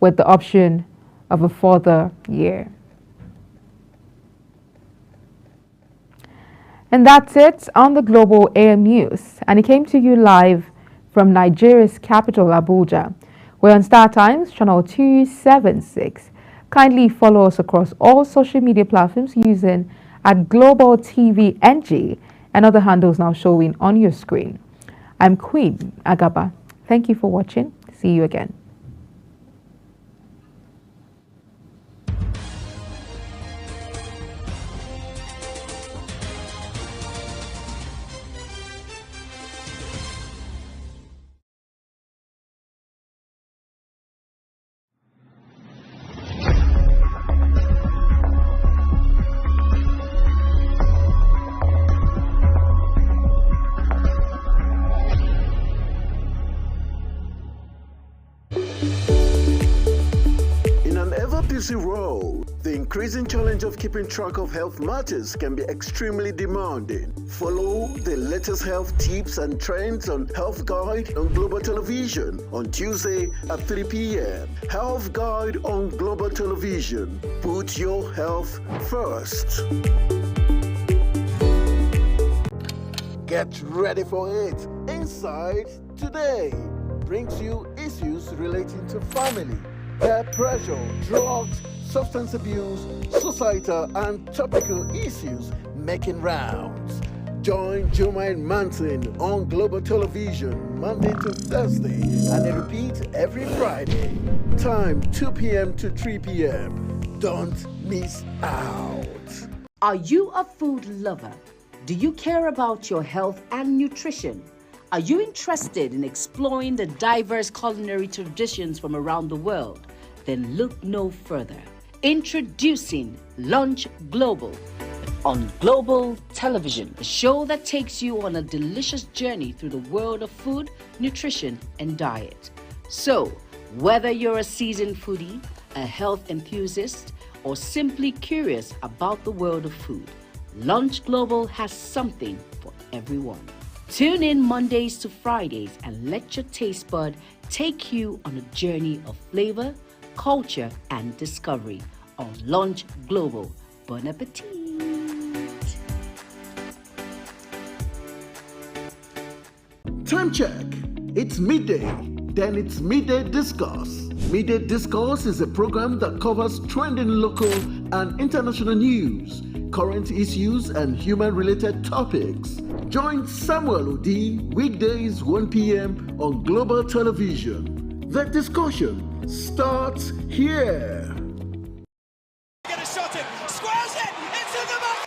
with the option of a further year. And that's it on the Global AM News, and it came to you live from Nigeria's capital, Abuja. We're on Star Times, channel 276. Kindly follow us across all social media platforms using @Global TV NG and other handles now showing on your screen. I'm Queen Agaba. Thank you for watching. See you again. Road, the increasing challenge of keeping track of health matters can be extremely demanding. Follow the latest health tips and trends on Health Guide on Global Television on Tuesday at 3 p.m. Health Guide on Global Television. Put your health first. Get ready for it. Inside Today brings you issues relating to family, peer pressure, drugs, substance abuse, societal and topical issues making rounds. Join Jumaine Manson on Global Television Monday to Thursday and they repeat every Friday. Time 2 p.m. to 3 p.m. Don't miss out. Are you a food lover? Do you care about your health and nutrition? Are you interested in exploring the diverse culinary traditions from around the world? Then look no further. Introducing Lunch Global on Global Television, a show that takes you on a delicious journey through the world of food, nutrition, and diet. So, whether you're a seasoned foodie, a health enthusiast, or simply curious about the world of food, Lunch Global has something for everyone. Tune in Mondays to Fridays and let your taste bud take you on a journey of flavor, culture, and discovery on Lunch Global. Bon appetit! Time check. It's midday. Then it's Midday Discourse. Midday Discourse is a program that covers trending local and international news, current issues, and human-related topics. Join Samuel Odi weekdays 1 p.m. on Global Television. The discussion starts here.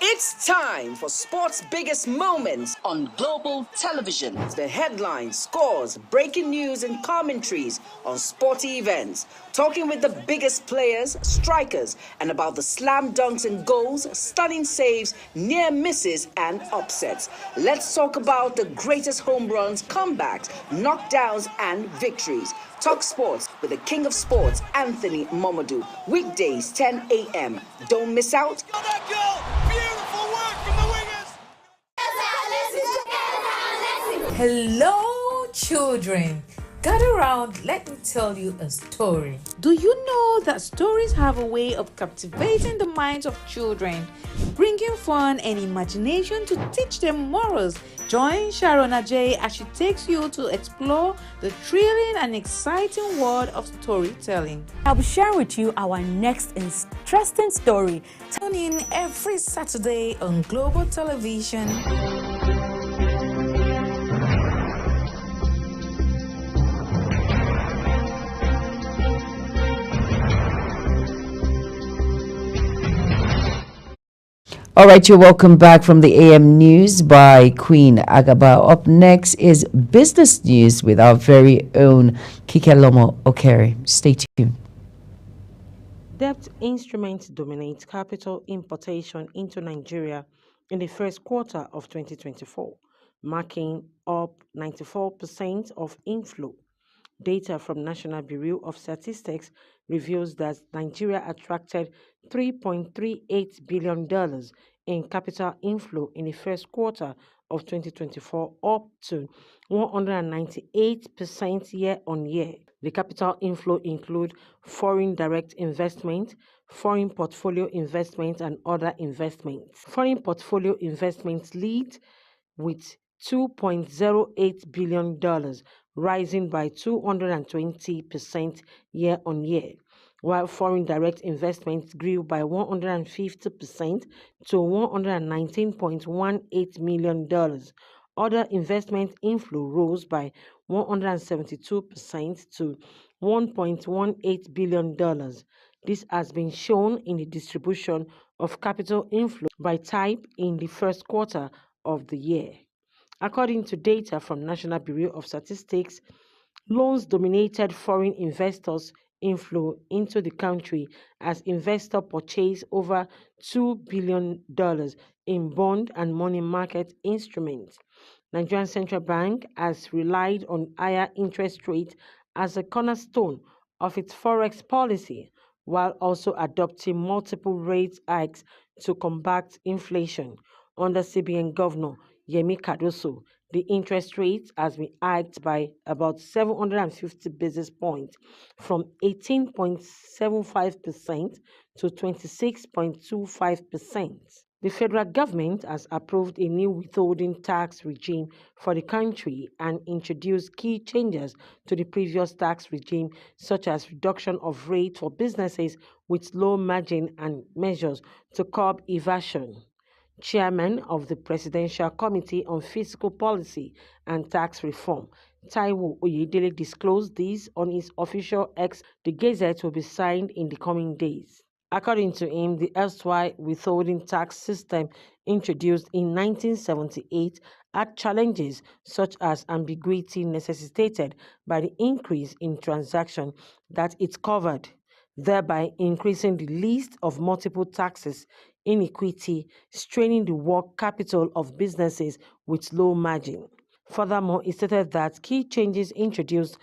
It's time for sports' biggest moments on Global Television. The headlines, scores, breaking news, and commentaries on sporty events. Talking with the biggest players, strikers, and about the slam dunks and goals, stunning saves, near misses, and upsets. Let's talk about the greatest home runs, comebacks, knockdowns, and victories. Talk sports with the king of sports, Anthony Momodu. Weekdays, 10 a.m. Don't miss out. Hello, children. Gather around, let me tell you a story. Do you know that stories have a way of captivating the minds of children, bringing fun and imagination to teach them morals? Join Sharon Ajay as she takes you to explore the thrilling and exciting world of storytelling. I'll be sharing with you our next interesting story. Tune in every Saturday on Global Television. All right, you're welcome back from the AM News by Queen Agaba. Up next is business news with our very own Kikelomo Okere. Stay tuned. Debt instruments dominate capital importation into Nigeria in the first quarter of 2024, marking up 94% of inflow. Data from National Bureau of Statistics reveals that Nigeria attracted $3.38 billion in capital inflow in the first quarter of 2024, up to 198% year-on-year. The capital inflow include foreign direct investment, foreign portfolio investment, and other investments. Foreign portfolio investments lead with $2.08 billion, rising by 220% year-on-year, while foreign direct investments grew by 150% to $119.18 million. Other investment inflow rose by 172% to $1.18 billion. This has been shown in the distribution of capital inflow by type in the first quarter of the year. According to data from National Bureau of Statistics, loans dominated foreign investors' inflow into the country as investors purchased over $2 billion in bond and money market instruments. Nigerian Central Bank has relied on higher interest rates as a cornerstone of its forex policy, while also adopting multiple rate hikes to combat inflation. Under CBN Governor Yemi Cardoso, the interest rate has been hiked by about 750 basis points from 18.75% to 26.25%. The federal government has approved a new withholding tax regime for the country and introduced key changes to the previous tax regime, such as reduction of rate for businesses with low margin and measures to curb evasion. Chairman of the Presidential Committee on Fiscal Policy and Tax Reform, Taiwo Oyedele, disclosed this on his official X. The Gazette will be signed in the coming days. According to him, the erstwhile withholding tax system introduced in 1978 had challenges such as ambiguity necessitated by the increase in transactions that it covered, thereby increasing the list of multiple taxes, inequity, straining the work capital of businesses with low margin. Furthermore, he stated that key changes introduced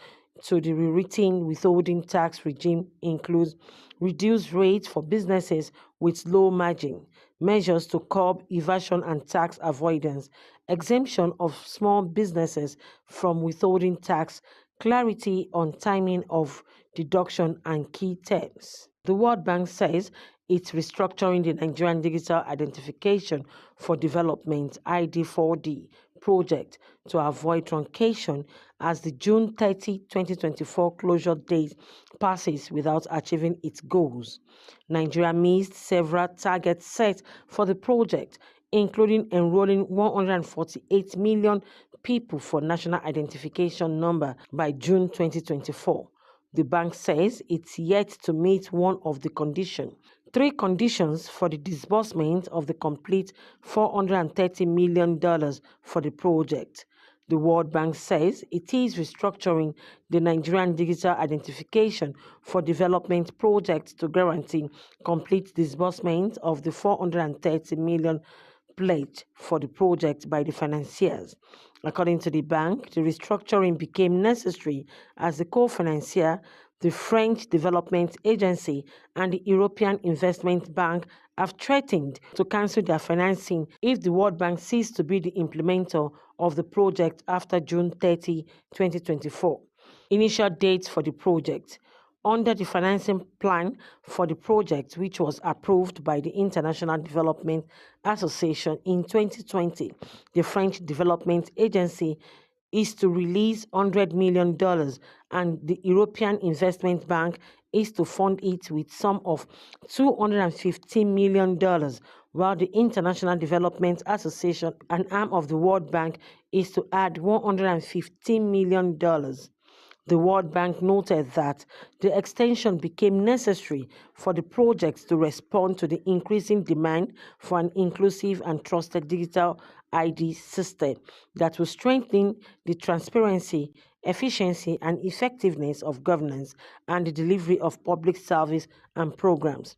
to the rewritten withholding tax regime include reduced rates for businesses with low margin, measures to curb evasion and tax avoidance, exemption of small businesses from withholding tax, clarity on timing of deduction, and key terms. The World Bank says it's restructuring the Nigerian Digital Identification for Development (ID4D) project to avoid truncation as the June 30, 2024 closure date passes without achieving its goals. Nigeria missed several targets set for the project, including enrolling 148 million people for national identification number by June 2024. The bank says it's yet to meet one of the conditions. 3 conditions for the disbursement of the complete $430 million for the project. The World Bank says it is restructuring the Nigerian Digital Identification for Development project to guarantee complete disbursement of the $430 million pledged for the project by the financiers. According to the bank, the restructuring became necessary as the co-financier, the French Development Agency, and the European Investment Bank have threatened to cancel their financing if the World Bank ceases to be the implementer of the project after June 30, 2024. Initial dates for the project. Under the financing plan for the project, which was approved by the International Development Association in 2020, the French Development Agency is to release $100 million and the European Investment Bank is to fund it with sum of $215 million, while the International Development Association, an arm of the World Bank, is to add $115 million. The World Bank noted that the extension became necessary for the project to respond to the increasing demand for an inclusive and trusted digital ID system that will strengthen the transparency, efficiency, and effectiveness of governance and the delivery of public service and programs.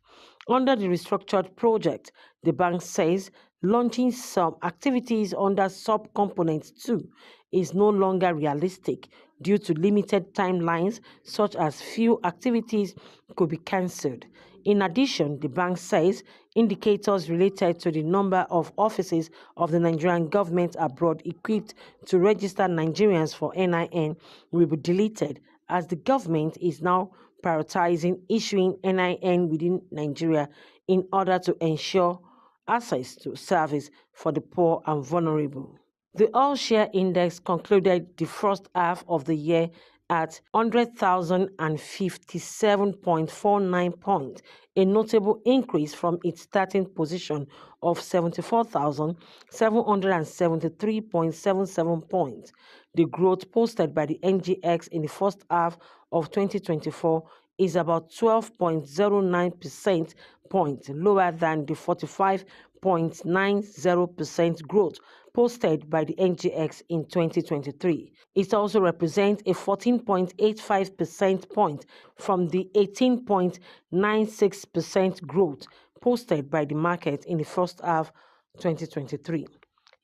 Under the restructured project, the bank says launching some activities under Subcomponent 2 is no longer realistic due to limited timelines, such as few activities could be cancelled. In addition, the bank says indicators related to the number of offices of the Nigerian government abroad equipped to register Nigerians for NIN will be deleted, as the government is now prioritizing issuing NIN within Nigeria in order to ensure access to service for the poor and vulnerable. The All-Share Index concluded the first half of the year at 100,057.49 points, a notable increase from its starting position of 74,773.77 points. The growth posted by the NGX in the first half of 2024 is about 12.09% points lower than the 45.90% growth posted by the NGX in 2023. It also represents a 14.85% point from the 18.96% growth posted by the market in the first half 2023.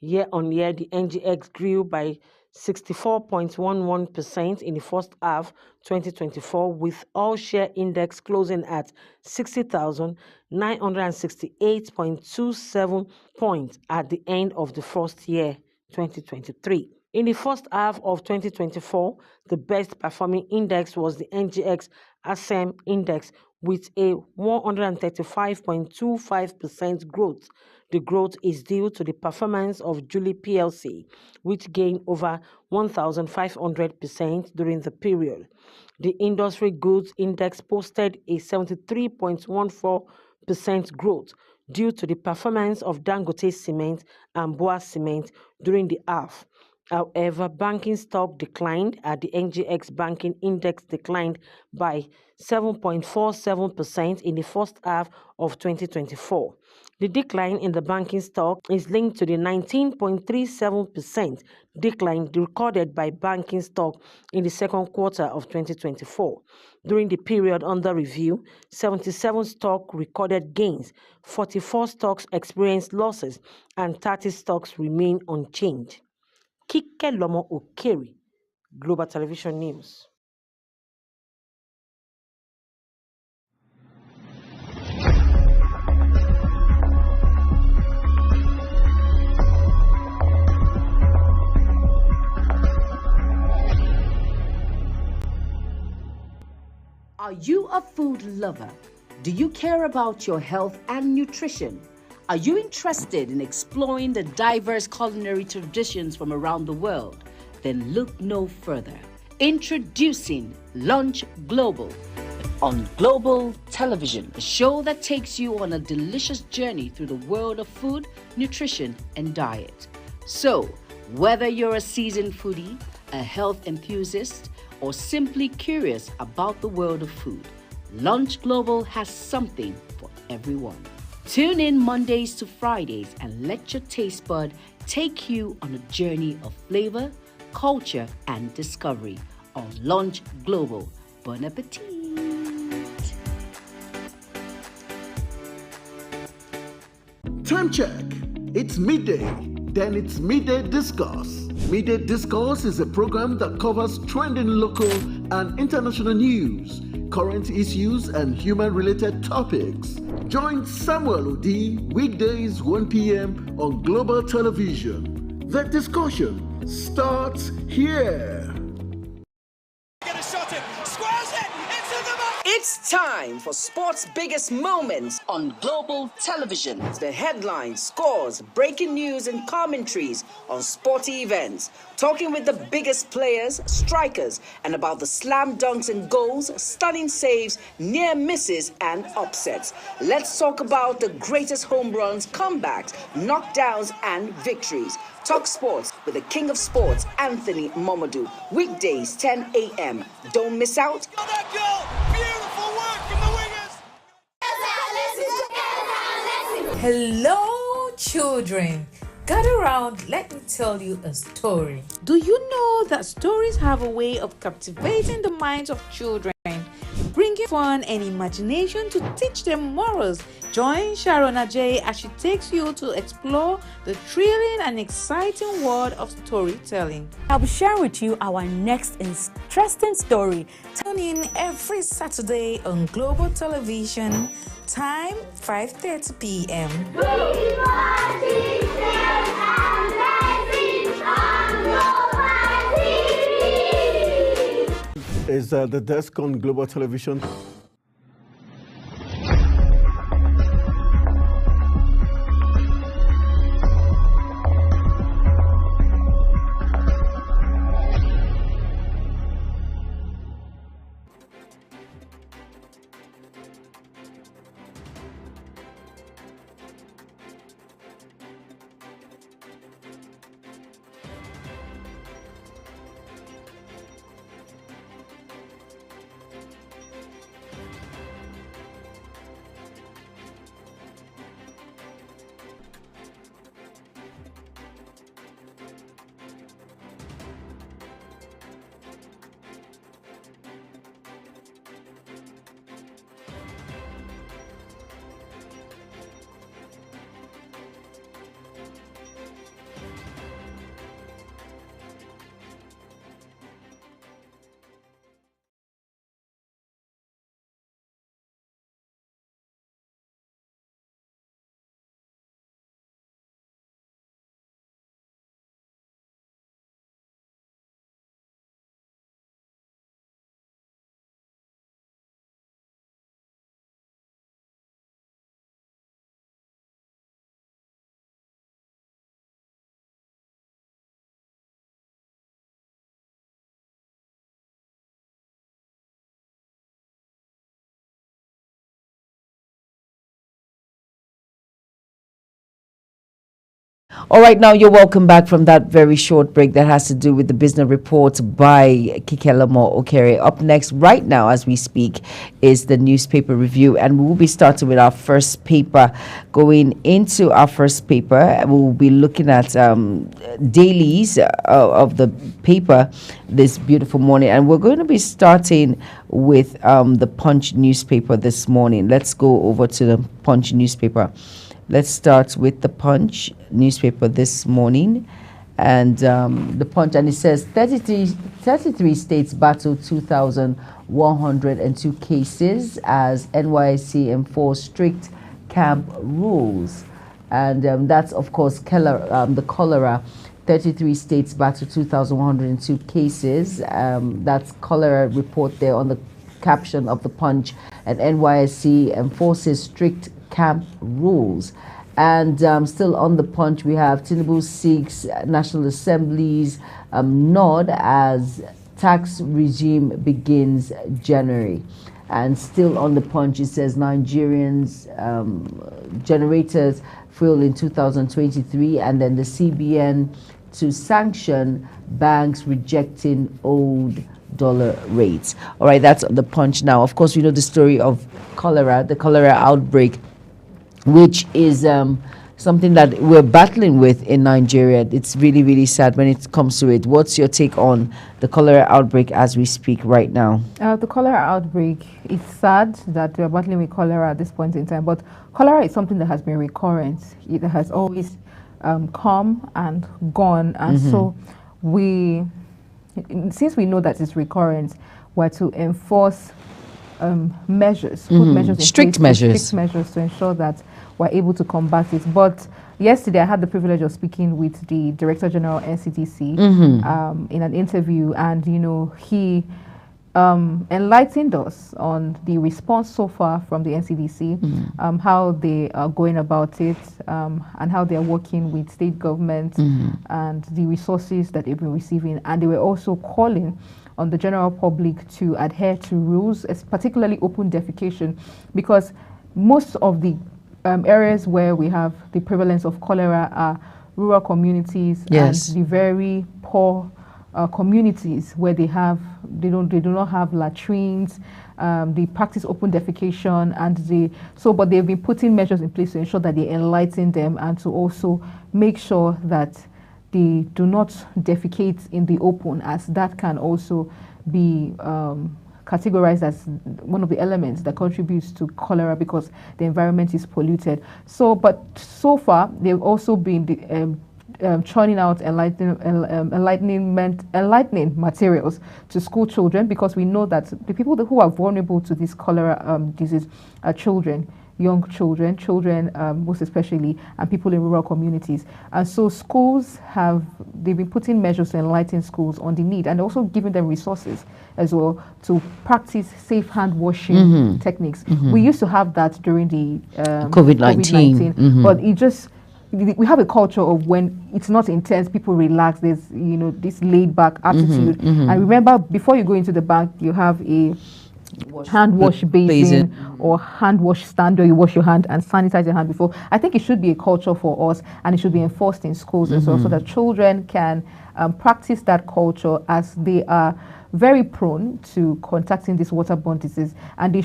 Year on year, the NGX grew by 64.11% in the first half 2024, with all-share index closing at 60,968.27 points at the end of the first year 2023. In the first half of 2024, the best performing index was the NGX ASEM index, with a 135.25% growth. The growth is due to the performance of Julie PLC, which gained over 1,500% during the period. The Industry Goods Index posted a 73.14% growth due to the performance of Dangote Cement and Boa Cement during the half. However, banking stock declined as the NGX Banking Index declined by 7.47% in the first half of 2024. The decline in the banking stock is linked to the 19.37% decline recorded by banking stock in the second quarter of 2024. During the period under review, 77 stocks recorded gains, 44 stocks experienced losses, and 30 stocks remain unchanged. Kike Lomo Okeri, Global Television News. Are you a food lover? Do you care about your health and nutrition? Are you interested in exploring the diverse culinary traditions from around the world? Then look no further. Introducing Lunch Global on Global Television, a show that takes you on a delicious journey through the world of food, nutrition, and diet. So, whether you're a seasoned foodie, a health enthusiast, or simply curious about the world of food, Lunch Global has something for everyone. Tune in Mondays to Fridays and let your taste bud take you on a journey of flavor, culture, and discovery on Lunch Global. Bon appetit! Time check. It's midday. Then it's Midday Discourse. Midday Discourse is a program that covers trending local and international news, current issues, and human-related topics. Join Samuel Odi weekdays 1 p.m. on Global Television. The discussion starts here. It's time for sports' biggest moments on Global Television. The headlines, scores, breaking news, and commentaries on sporty events. Talking with the biggest players, strikers, and about the slam dunks and goals, stunning saves, near misses, and upsets. Let's talk about the greatest home runs, comebacks, knockdowns, and victories. Talk sports with the king of sports, Anthony Momodu. Weekdays, 10 a.m. Don't miss out. Hello, children. Gather round, let me tell you a story. Do you know that stories have a way of captivating the minds of children, bringing fun and imagination to teach them morals? Join Sharon Ajay as she takes you to explore the thrilling and exciting world of storytelling. I'll be sharing with you our next interesting story. Tune in every Saturday on Global Television, time 5:30 p.m. Is the desk on Global Television. All right, now you're welcome back from that very short break that has to do with the business report by Kikelamo Okere. Up next, right now as we speak, is the newspaper review, and we will be starting with our first paper. Going into our first paper, we will be looking at dailies of the paper this beautiful morning, and we're going to be starting with the Punch newspaper this morning. Let's go over to the Punch newspaper. Let's start with the Punch newspaper this morning, and the Punch, and it says 33 states battle 2,102 cases as NYSC enforce strict camp rules, and that's of course the cholera. 33 states battle 2,102 cases. That's cholera report there on the caption of the Punch, and NYSC enforces strict camp rules. And still on the Punch, we have Tinubu seeks National Assembly's nod as tax regime begins January. And still on the Punch, it says Nigerians generators fuel in 2023, and then the CBN to sanction banks rejecting old dollar rates. All right, that's on the Punch now. Of course, we know the story of cholera, the cholera outbreak, which is something that we're battling with in Nigeria. It's really, really sad when it comes to it. What's your take on the cholera outbreak as we speak right now? The cholera outbreak, it's sad that we're battling with cholera at this point in time, but cholera is something that has been recurrent. It has always come and gone, and so since we know that it's recurrent, we're to enforce measures, put measures in strict place, measures. strict measures to ensure that we're able to combat it. But yesterday, I had the privilege of speaking with the Director General NCDC in an interview, and he enlightened us on the response so far from the NCDC, how they are going about it, and how they are working with state governments and the resources that they've been receiving. And they were also calling on the general public to adhere to rules, particularly open defecation, because most of the areas where we have the prevalence of cholera are rural communities and the very poor communities where they do not have latrines. They practice open defecation, and but they've been putting measures in place to ensure that they enlighten them and to also make sure that they do not defecate in the open, as that can also be categorized as one of the elements that contributes to cholera because the environment is polluted. But so far, they've also been churning out enlightening materials to school children, because we know that the people who are vulnerable to this cholera disease are children, young children, most especially, and people in rural communities. And so schools they've been putting measures to enlighten schools on the need, and also giving them resources as well to practice safe hand washing techniques. We used to have that during the COVID-19, but we have a culture of when it's not intense, people relax. There's this laid back attitude. And remember, before you go into the bank, you have a hand wash basin or hand wash stand where you wash your hand and sanitize your hand before. I think it should be a culture for us, and it should be enforced in schools as well, so that children can practice that culture, as they are very prone to contacting this waterborne disease. And the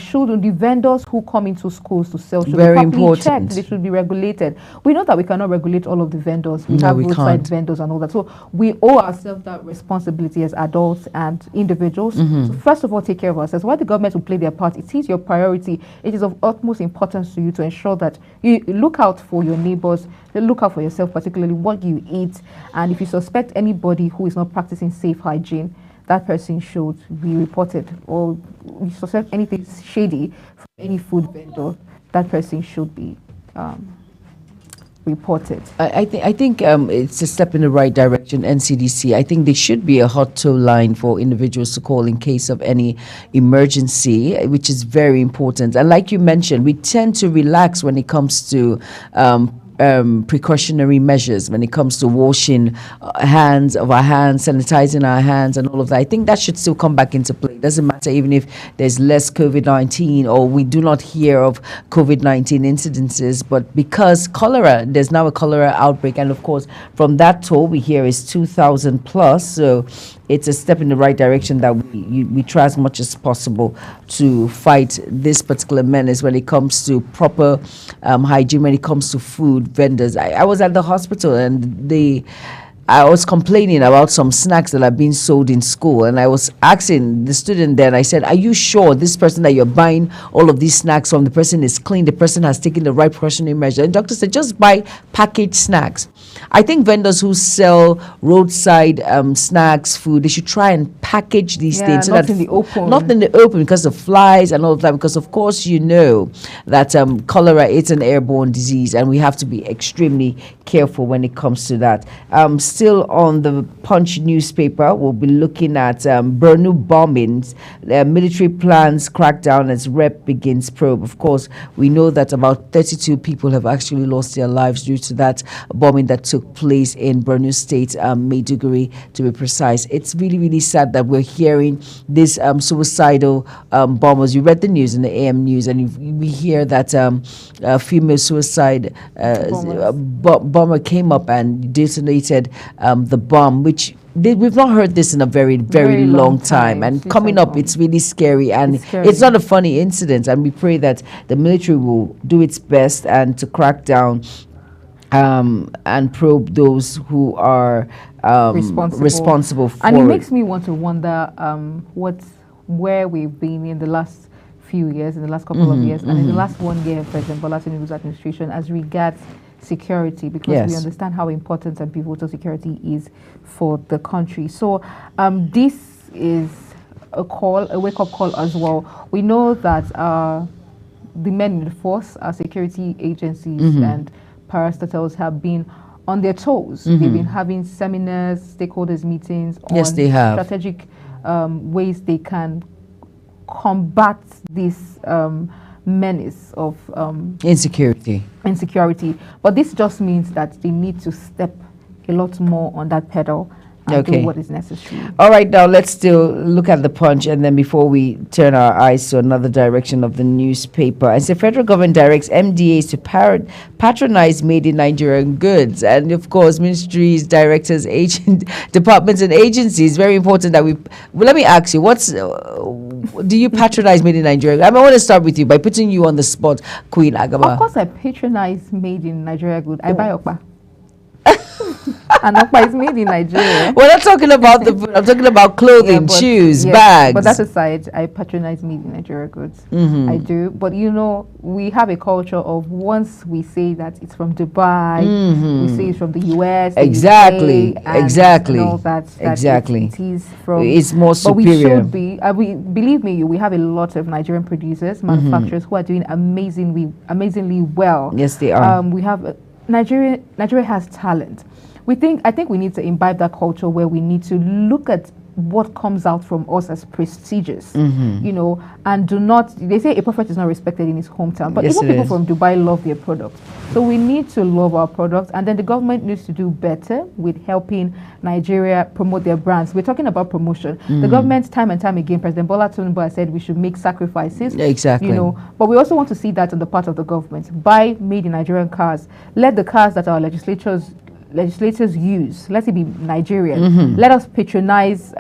vendors who come into schools to sell should be properly checked. They should be regulated. We know that we cannot regulate all of the vendors. We have roadside vendors and all that. So we owe ourselves that responsibility as adults and individuals. So first of all, take care of ourselves. While the government will play their part, it is your priority. It is of utmost importance to you to ensure that you look out for your neighbors, look out for yourself, particularly what you eat. And if you suspect anybody who is not practicing safe hygiene, that person should be reported. Or we suspect anything shady from any food vendor, that person should be reported. I think it's a step in the right direction, NCDC. I think there should be a hotline line for individuals to call in case of any emergency, which is very important. And like you mentioned, we tend to relax when it comes to precautionary measures when it comes to washing our hands, sanitizing our hands, and all of that. I think that should still come back into play. It doesn't matter even if there's less COVID-19 or we do not hear of COVID-19 incidences, but because there's now a cholera outbreak, and of course, from that toll we hear is 2,000 plus. So it's a step in the right direction that we try as much as possible to fight this particular menace when it comes to proper hygiene, when it comes to food vendors. I was at the hospital and I was complaining about some snacks that are being sold in school, and I was asking the student then, I said, are you sure this person that you're buying all of these snacks from, the person is clean, the person has taken the right precautionary measure? And the doctor said, just buy packaged snacks. I think vendors who sell roadside snacks, food, they should try and package these things. Not in the open. Not in the open because of flies and all of that, because of course you know that cholera is an airborne disease, and we have to be extremely careful when it comes to that. Still on the Punch newspaper, we'll be looking at Borno bombings, military plans crackdown as rep begins probe. Of course, we know that about 32 people have actually lost their lives due to that bombing that took place in Borno State, Maiduguri to be precise. It's really, really sad that we're hearing these suicidal bombers. You read the news in the AM news, and we hear that a female suicide bomber came up and detonated the bomb, which we've not heard this in a very, very long time. And coming up, it's really scary, and it's not a funny incident. And we pray that the military will do its best and to crack down and probe those who are responsible for and it makes me want to wonder where we've been in the last few years, in the last couple of years, and in the last 1 year of President Bola Tinubu's administration as regards security, because we understand how important and pivotal security is for the country. So this is a wake-up call as well. We know that the men in the force, our security agencies and parastatals have been on their toes. They've been having seminars, stakeholders meetings on strategic ways they can combat this menace of insecurity. But this just means that they need to step a lot more on that pedal and do what is necessary. All right, now let's still look at the Punch, and then before we turn our eyes to another direction of the newspaper, as the federal government directs MDAs to patronize made in Nigerian goods, and of course ministries, directors, departments and agencies, very important that let me ask you, do you patronize made in Nigeria? I want to start with you by putting you on the spot, Queen Agaba. Of course I patronize made in Nigeria good. I buy Okpa. And Okpa is made in Nigeria. We're not talking about the food. I'm talking about clothing, shoes, bags. But that aside, I patronize made in Nigeria goods. I do. But you know, we have a culture of once we say that it's from Dubai, we say it's from the US. Exactly. And all that it is from. It's more superior. But we should be. Believe me, we have a lot of Nigerian producers, manufacturers who are doing amazingly well. Yes, they are. We have Nigeria has talent. I think we need to imbibe that culture where we need to look at what comes out from us as prestigious, you know, and they say a prophet is not respected in his hometown, but even people from Dubai love their products. So we need to love our products, and then the government needs to do better with helping Nigeria promote their brands. We're talking about promotion. The government, time and time again, President Bola Tinubu has said we should make sacrifices. Exactly. You know, but we also want to see that on the part of the government. Buy made in Nigerian cars. Let the cars that our legislators use, let it be Nigerian. Let us patronize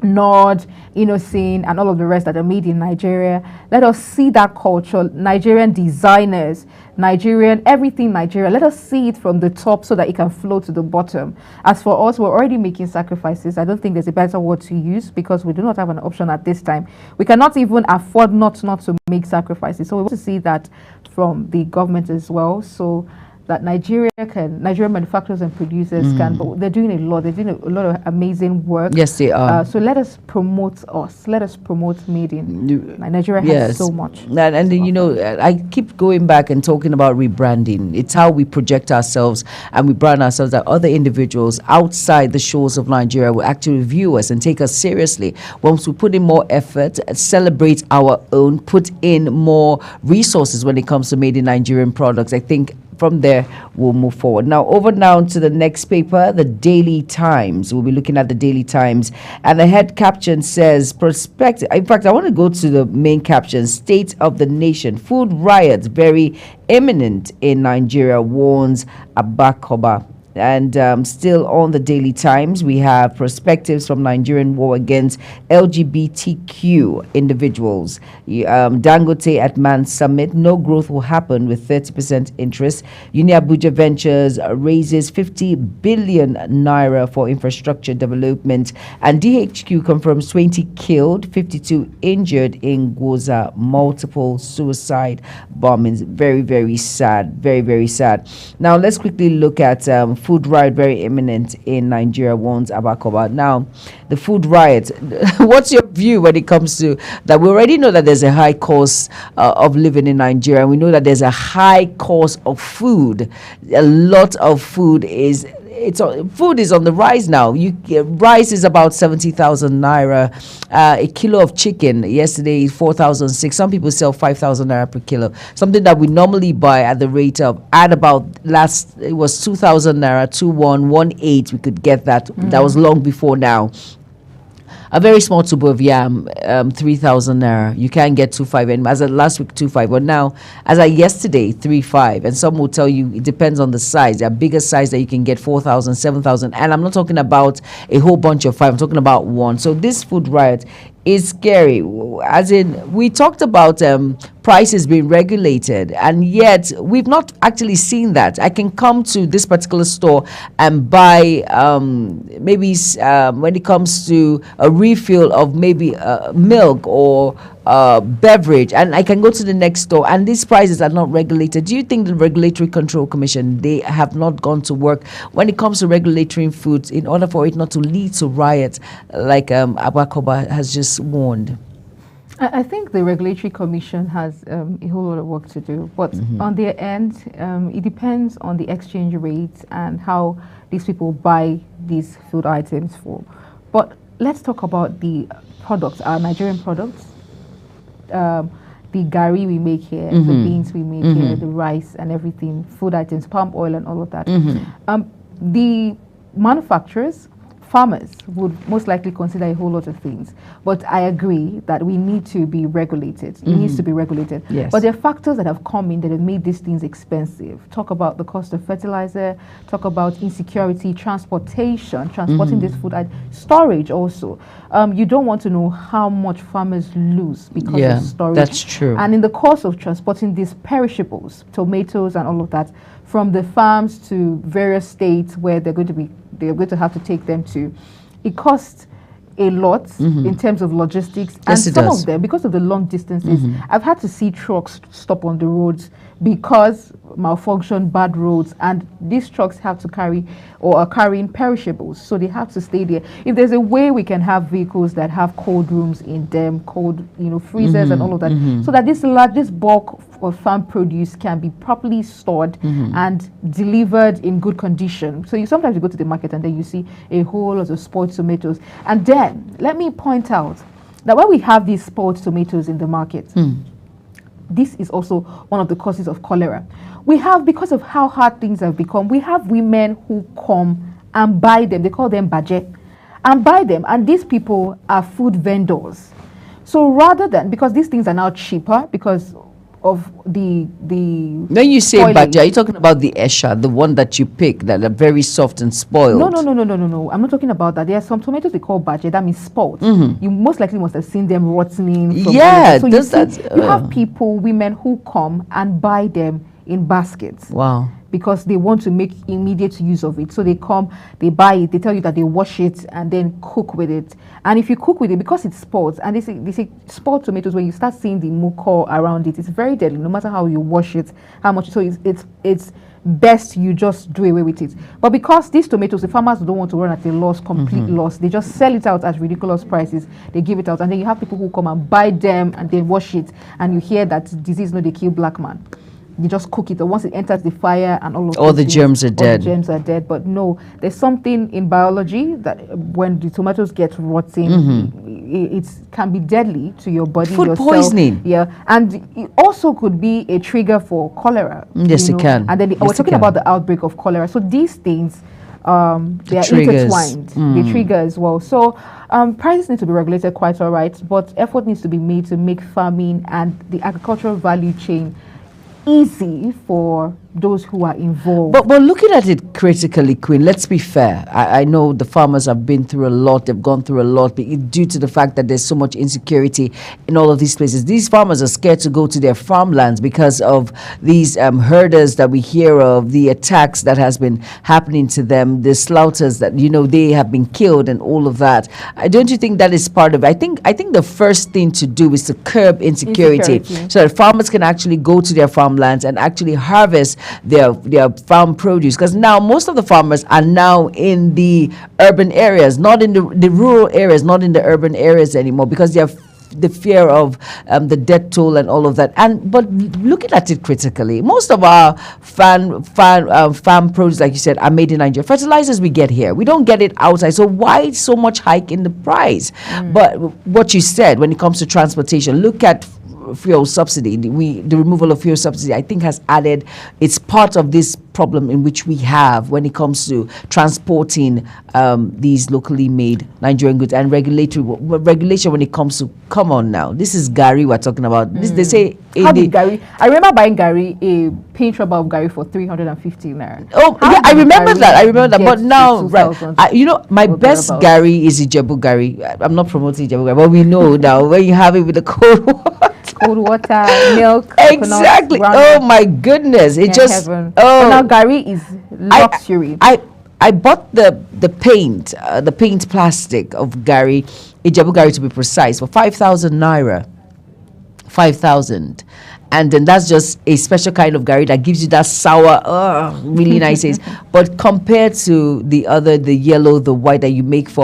Nord, Innocent, and all of the rest that are made in Nigeria. Let us see that culture, Nigerian designers, everything Nigeria. Let us see it from the top so that it can flow to the bottom. As for us, we're already making sacrifices. I don't think there's a better word to use because we do not have an option at this time. We cannot even afford not to make sacrifices. So we want to see that from the government as well. So that Nigerian manufacturers and producers can, but they're doing a lot. They're doing a lot of amazing work. Yes, they are. So let us promote us. Let us promote made in Nigeria. Has so much. And you know, I keep going back and talking about rebranding. It's how we project ourselves and we brand ourselves that other individuals outside the shores of Nigeria will actually view us and take us seriously. Once we put in more effort, celebrate our own, put in more resources when it comes to made in Nigerian products, I think from there, we'll move forward. Now, over now to the next paper, the Daily Times. We'll be looking at the Daily Times. And the head caption says, prospective. In fact, I want to go to the main caption, State of the Nation. Food riots very imminent in Nigeria, warns Abakoba. And still on the Daily Times, we have perspectives from Nigerian war against LGBTQ individuals. Dangote at Man Summit, no growth will happen with 30% interest. Uni Abuja Ventures raises 50 billion naira for infrastructure development. And DHQ confirms 20 killed, 52 injured in Gwoza, multiple suicide bombings. Very, very sad. Very, very sad. Now, let's quickly look at food riot very imminent in Nigeria, warns Abakoba. Now, the food riot, what's your view when it comes to that? We already know that there's a high cost of living in Nigeria. We know that there's a high cost of food. A lot of food is food is on the rise now. Rice is about 70,000 naira. A kilo of chicken yesterday is 4,600. Some people sell 5,000 naira per kilo. Something that we normally buy at the rate of it was 2,000 naira, 2,118. We could get that. That was long before now. A very small tube of yam, 3,000 naira. You can't get 2,500. And as of last week, 2,500. But now, as of yesterday, 3,500. And some will tell you it depends on the size. There are bigger size that you can get 4,000, 7,000. And I'm not talking about a whole bunch of 5. I'm talking about one. So this food riot is scary. As in, we talked about prices being regulated, and yet we've not actually seen that. I can come to this particular store and buy maybe when it comes to a refill of maybe milk or beverage, and I can go to the next store, and these prices are not regulated. Do you think the Regulatory Control Commission, they have not gone to work when it comes to regulating foods in order for it not to lead to riots like Abakoba has just warned? I think the Regulatory Commission has a whole lot of work to do, but on their end, it depends on the exchange rates and how these people buy these food items for. But let's talk about the products, our Nigerian products. The gari we make here, the beans we make here, the rice and everything, food items, palm oil and all of that. The manufacturers, farmers would most likely consider a whole lot of things. But I agree that we need to be regulated. It needs to be regulated. Yes. But there are factors that have come in that have made these things expensive. Talk about the cost of fertilizer, talk about insecurity, transporting this food, storage also. You don't want to know how much farmers lose because of storage. That's true. And in the course of transporting these perishables, tomatoes and all of that, from the farms to various states where they're going to have to take them to, it costs a lot in terms of logistics. Yes, and some of them, because of the long distances, I've had to see trucks stop on the roads because malfunction, bad roads, and these trucks have to carry or are carrying perishables, so they have to stay there. If there's a way we can have vehicles that have cold rooms in them, cold, freezers and all of that, so that this bulk of farm produce can be properly stored and delivered in good condition. So sometimes you go to the market and then you see a whole lot of spoiled tomatoes. And then let me point out that when we have these spoiled tomatoes in the market, this is also one of the causes of cholera. We have, because of how hard things have become, we have women who come and buy them. They call them baje, and buy them. And these people are food vendors. So rather than, because these things are now cheaper because of the when you say baje, are you talking about the esha, the one that you pick that are very soft and spoiled? No. I'm not talking about that. There are some tomatoes they call baje, that means spoiled. You most likely must have seen them rotting. So you have people, women who come and buy them in baskets. Wow. Because they want to make immediate use of it. So they come, they buy it, they tell you that they wash it and then cook with it. And if you cook with it, because it's spoiled, and they say spoiled tomatoes, when you start seeing the mucor around it, it's very deadly, no matter how you wash it, how much. So it's best you just do away with it. But because these tomatoes, the farmers don't want to run at a loss, complete loss, they just sell it out at ridiculous prices. They give it out, and then you have people who come and buy them and they wash it, and you hear that disease, they kill black man. you just cook it, or once it enters the fire and all the germs are dead. All the germs are dead. But no, there's something in biology that when the tomatoes get rotten, it can be deadly to your body. Food yourself. Poisoning. Yeah, and it also could be a trigger for cholera. Yes, it can. And then we're talking about the outbreak of cholera. So these things, they are intertwined. They trigger as well. So prices need to be regulated quite all right, but effort needs to be made to make farming and the agricultural value chain easy for those who are involved. But looking at it critically, Queen, let's be fair. I know the farmers have been through a lot. They've gone through a lot due to the fact that there's so much insecurity in all of these places. These farmers are scared to go to their farmlands because of these herders that we hear of, the attacks that has been happening to them, the slaughters that, they have been killed and all of that. Don't you think that is part of it? I think the first thing to do is to curb insecurity. So that farmers can actually go to their farmlands and actually harvest their farm produce, because now most of the farmers are now in the urban areas, not in the rural areas, not in the urban areas anymore, because they have the fear of the death toll and all of that. But looking at it critically, most of our farm produce, like you said, are made in Nigeria. Fertilizers we get here, we don't get it outside. So why so much hike in the price? But what you said when it comes to transportation, look at fuel subsidy. The removal of fuel subsidy, I think, has added. It's part of this problem in which we have when it comes to transporting these locally made Nigerian goods and regulation when it comes to. Come on now, this is Gary we're talking about. This, they say Gary. I remember buying Gary, a pin rubber of Gary for 350 naira. Oh, yeah, I remember that. But now, right, my best Gary is Ijebu Gary. I'm not promoting Ijebu Gary, but we know now when you have it with the cold water, milk, exactly. Oh my goodness, it just heaven. But now Gary is luxury. I bought the paint plastic of Gary, Ijebu Gary to be precise, for 5,000 naira. 5,000. And then that's just a special kind of Gary that gives you that sour, really nice taste. But compared to the yellow, the white that you make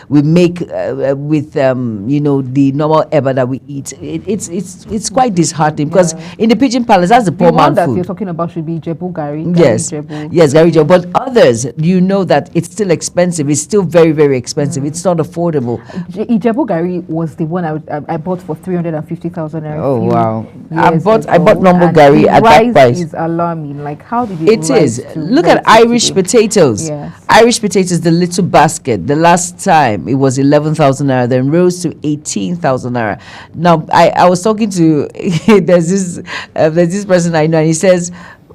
we make with the normal eba that we eat, it's quite disheartening, because in the Pigeon Palace, that's the poor man food. The one that you're talking about should be Ijebu Gary. Yes, Gary Jebu. But others, that it's still expensive. It's still very, very expensive. It's not affordable. Ijebu Gary was the one I bought for 350,000 naira. Oh wow! I bought normal Gary at that price. Is alarming. Like, how did it? It is. Look at Irish potatoes. Yes. Irish potatoes, the little basket. The last time it was 11,000 naira, then rose to 18,000 naira. Now I was talking to there's this person I know, and he says,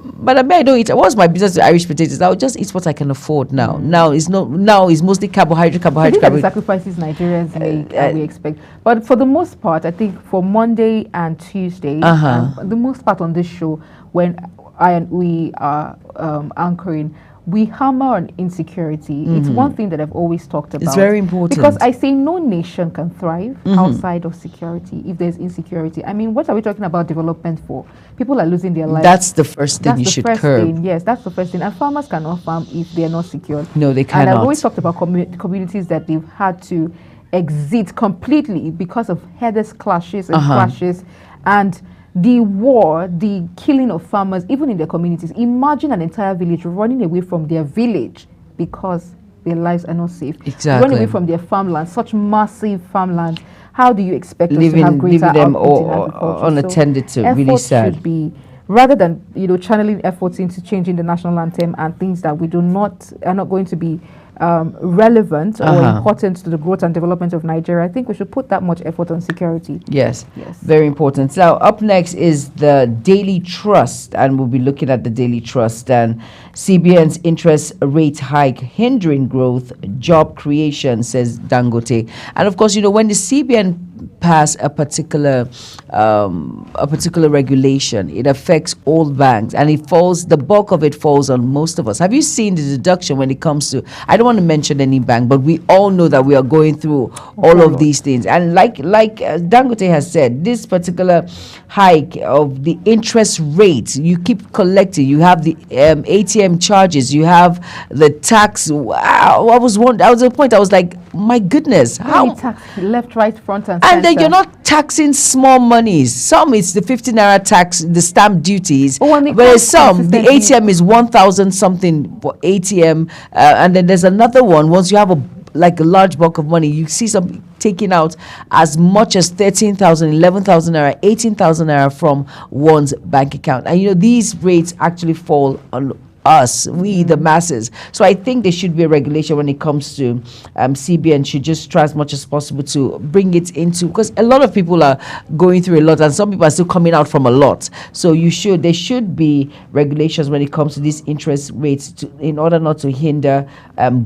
but I don't eat. What's my business with Irish potatoes? I'll just eat what I can afford now. Now it's mostly carbohydrate. The sacrifices Nigerians make, we expect. But for the most part, I think for Monday and Tuesday, the most part on this show, when we are anchoring, we hammer on insecurity. It's one thing that I've always talked about. It's very important. Because I say no nation can thrive outside of security if there's insecurity. I mean, what are we talking about development for? People are losing their lives. That's the first thing you should curb. Yes, that's the first thing. And farmers cannot farm if they're not secure. No, they cannot. And I've always talked about communities that they've had to exit completely because of headless clashes and clashes. And the war, the killing of farmers, even in their communities. Imagine an entire village running away from their village because their lives are not safe. Exactly. Running away from their farmlands, such massive farmlands. How do you expect us to have greater output in agriculture? Unattended to, really sad. Should be, rather than channeling efforts into changing the national anthem and things that are not going to be relevant or important to the growth and development of Nigeria, I think we should put that much effort on security. Yes, very important. Now, up next is the Daily Trust, and we'll be looking at the Daily Trust and CBN's interest rate hike hindering growth, job creation, says Dangote. And of course, when the CBN pass a particular regulation, it affects all banks, and the bulk of it falls on most of us. Have you seen the deduction when it comes to, I don't want to mention any bank, but we all know that we are going through all of these things. And like Dangote has said, this particular hike of the interest rates, you keep collecting, you have the ATM charges, you have the tax. Wow, I was at a point I was like, my goodness, how tax left, right, front, and then center. you're not taxing small monies. Some it's the 50 naira tax, the stamp duties. Whereas some, the ATM is 1,000 something for ATM, and then there's another one. Once you have a large bulk of money, you see some taking out as much as 13,000, 11,000 naira, 18,000 naira from one's bank account. And these rates actually fall on us, we the masses. So I think there should be a regulation when it comes to CBN should just try as much as possible to bring it into, because a lot of people are going through a lot and some people are still coming out from a lot. So there should be regulations when it comes to these interest rates in order not to hinder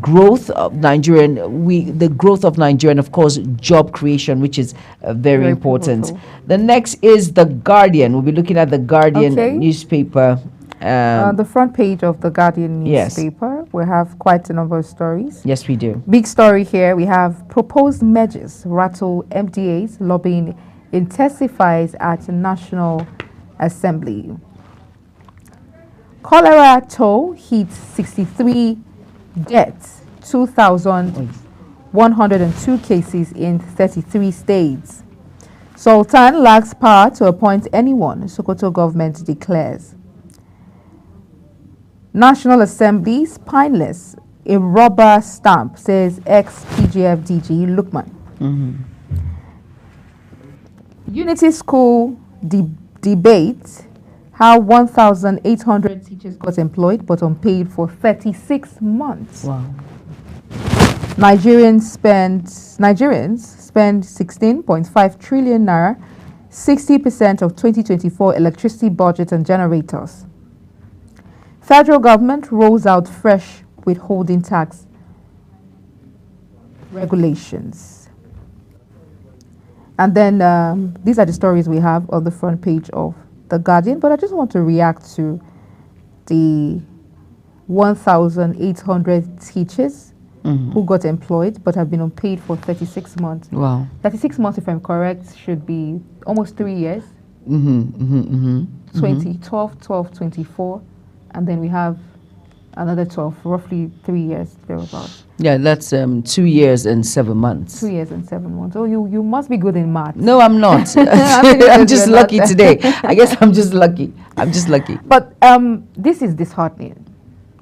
growth of the growth of Nigeria, and of course job creation, which is very important. Pivotal. The next is The Guardian. We'll be looking at The Guardian newspaper. The front page of The Guardian newspaper, we have quite a number of stories. Yes, we do. Big story here, we have proposed measures rattle MDA's lobbying intensifies at National Assembly. Cholera toll hits 63 deaths, 2,102 cases in 33 states. Sultan lacks power to appoint anyone, Sokoto government declares. National Assembly spineless, a rubber stamp, says ex-PGF DG Lukman. Unity School debate how 1,800 teachers got employed but unpaid for 36 months. Wow. Nigerians spend 16.5 trillion naira, 60% of 2024 electricity budget and generators. Federal government rolls out fresh withholding tax regulations. And then these are the stories we have on the front page of The Guardian, but I just want to react to the 1,800 teachers who got employed but have been unpaid for 36 months. Wow. 36 months, if I'm correct, should be almost 3 years. 2012, 12, 24. And then we have another 12, roughly 3 years, thereabouts. Yeah, that's 2 years and 7 months. 2 years and 7 months. Oh, you must be good in math. No, I'm not. I'm just lucky today. I guess I'm just lucky. But this is disheartening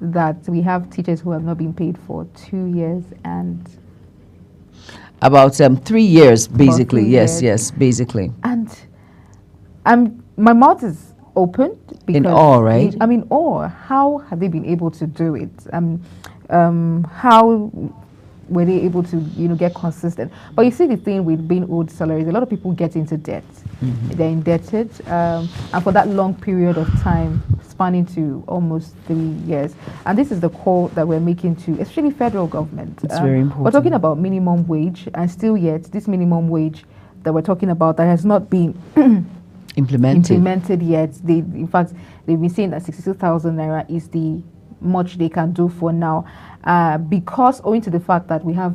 that we have teachers who have not been paid for 2 years and... About 3 years, basically. Yes, basically. And my mouth is open. In awe, right? I'm in awe. How have they been able to do it? How were they able to, get consistent? But you see the thing with being owed salaries, a lot of people get into debt. They're indebted, and for that long period of time, spanning to almost 3 years. And this is the call that we're making to, especially federal government. It's very important. We're talking about minimum wage, and still yet, this minimum wage that we're talking about that has not been implemented yet. In fact, they've been saying that 62,000 naira is the much they can do for now, because owing to the fact that we have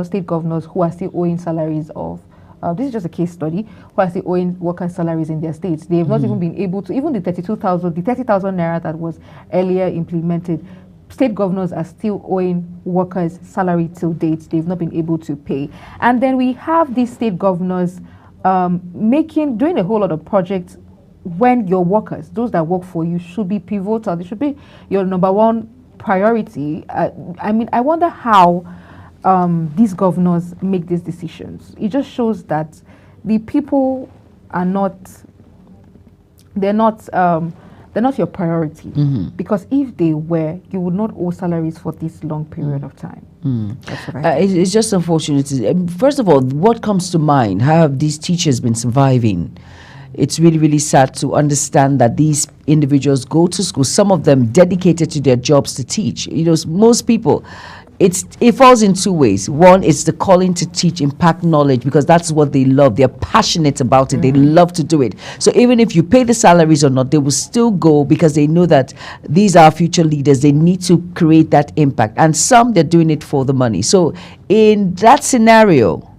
state governors who are still owing salaries of, this is just a case study, who are still owing workers' salaries in their states. They have not even been able to, even the 30,000 naira that was earlier implemented, state governors are still owing workers' salary till date. They've not been able to pay. And then we have these state governors doing a whole lot of projects when your workers, those that work for you, should be pivotal. They should be your number one priority. I wonder how these governors make these decisions. It just shows that the people are not, they're not your priority. Because if they were, you would not owe salaries for this long period of time. That's what I think. It's just unfortunate. First of all, what comes to mind? How have these teachers been surviving? It's really, really sad to understand that these individuals go to school, some of them dedicated to their jobs to teach. Most people, it falls in two ways. One, it's the calling to teach, impact knowledge, because that's what they love. They're passionate about it. They love to do it. So even if you pay the salaries or not, they will still go because they know that these are future leaders. They need to create that impact. And some, they're doing it for the money. So in that scenario,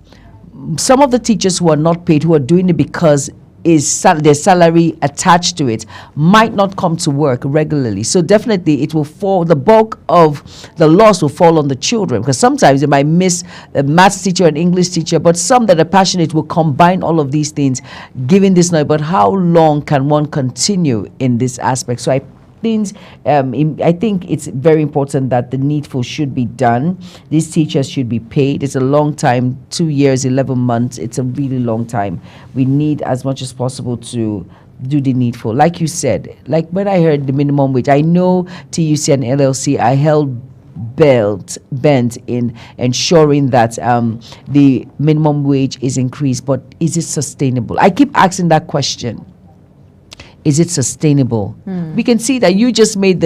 some of the teachers who are not paid, who are doing it because is their salary attached to it might not come to work regularly. So definitely it will fall, the bulk of the loss will fall on the children, because sometimes they might miss a maths teacher and English teacher, but some that are passionate will combine all of these things, giving this knowledge. But how long can one continue in this aspect? So I think it's very important that the needful should be done. These teachers should be paid. It's a long time, 2 years, 11 months. It's a really long time. We need as much as possible to do the needful. Like you said, like when I heard the minimum wage, I know TUC and LLC are held bent in ensuring that the minimum wage is increased, but is it sustainable? I keep asking that question. Is it sustainable? We can see that you just made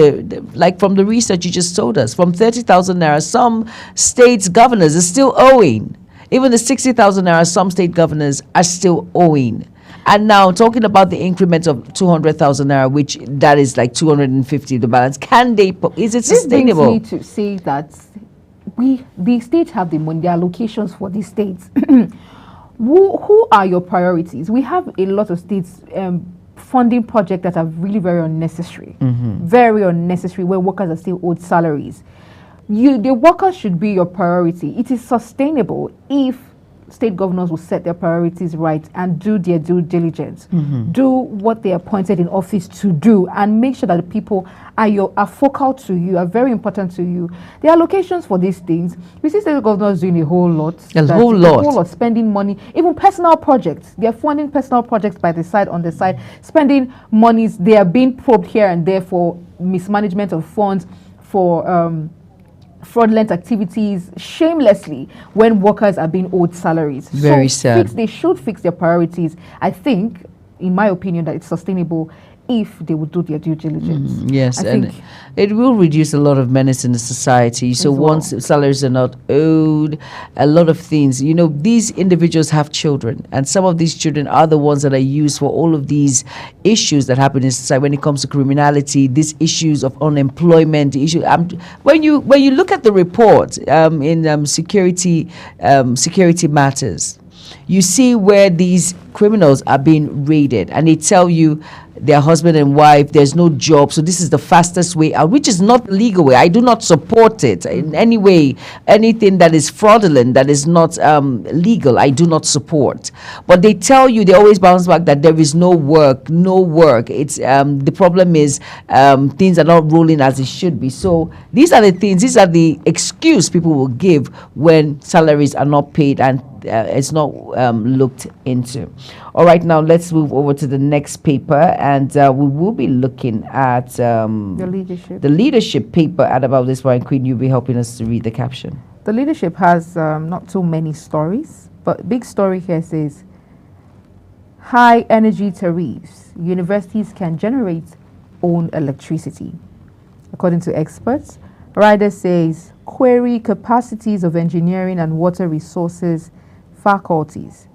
like from the research you just told us, from 30,000 naira, some states governors are still owing. Even the 60,000 naira, some state governors are still owing. And now talking about the increment of 200,000 naira, which that is like 250 the balance. Is it sustainable? This brings me to say that the states have the money, the allocations for the states. Who are your priorities? We have a lot of states funding projects that are really very unnecessary, very unnecessary, where workers are still owed salaries. The workers should be your priority. It is sustainable if state governors will set their priorities right and do their due diligence, do what they are appointed in office to do, and make sure that the people are focal to you, are very important to you. The allocations for these things, we see state governors doing a whole lot. A whole lot, spending money, even personal projects. They are funding personal projects on the side, spending monies. They are being probed here and there for mismanagement of funds, for fraudulent activities, shamelessly, when workers are being owed salaries. Very sad. They should fix their priorities. I think, in my opinion, that it's sustainable if they would do their due diligence. Yes, and it will reduce a lot of menace in the society. So once salaries are not owed, a lot of things, these individuals have children, and some of these children are the ones that are used for all of these issues that happen in society when it comes to criminality, these issues of unemployment issue. When you look at the report in security matters, you see where these criminals are being raided, and they tell you their husband and wife, there's no job, so this is the fastest way out, which is not the legal way. I do not support it in any way. Anything that is fraudulent, that is not legal, I do not support. But they tell you, they always bounce back that there is no work. It's the problem is things are not rolling as it should be. So these are the excuse people will give when salaries are not paid and it's not looked into. All right, now let's move over to the next paper, and we will be looking at the leadership paper at about this point. Queen, you'll be helping us to read the caption. The leadership has not too many stories, but big story here says, high energy tariffs. Universities can generate own electricity. According to experts, Rider says, query capacities of engineering and water resources faculties.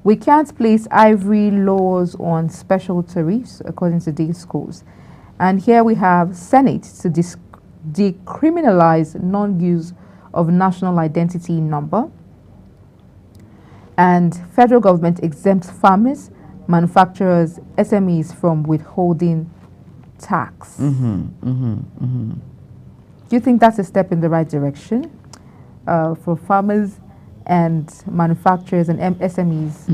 We can't place ivory laws on special tariffs, according to these schools. And here we have Senate to decriminalize non-use of national identity number. And federal government exempts farmers, manufacturers, SMEs from withholding tax. Do you think that's a step in the right direction for farmers and manufacturers and SMEs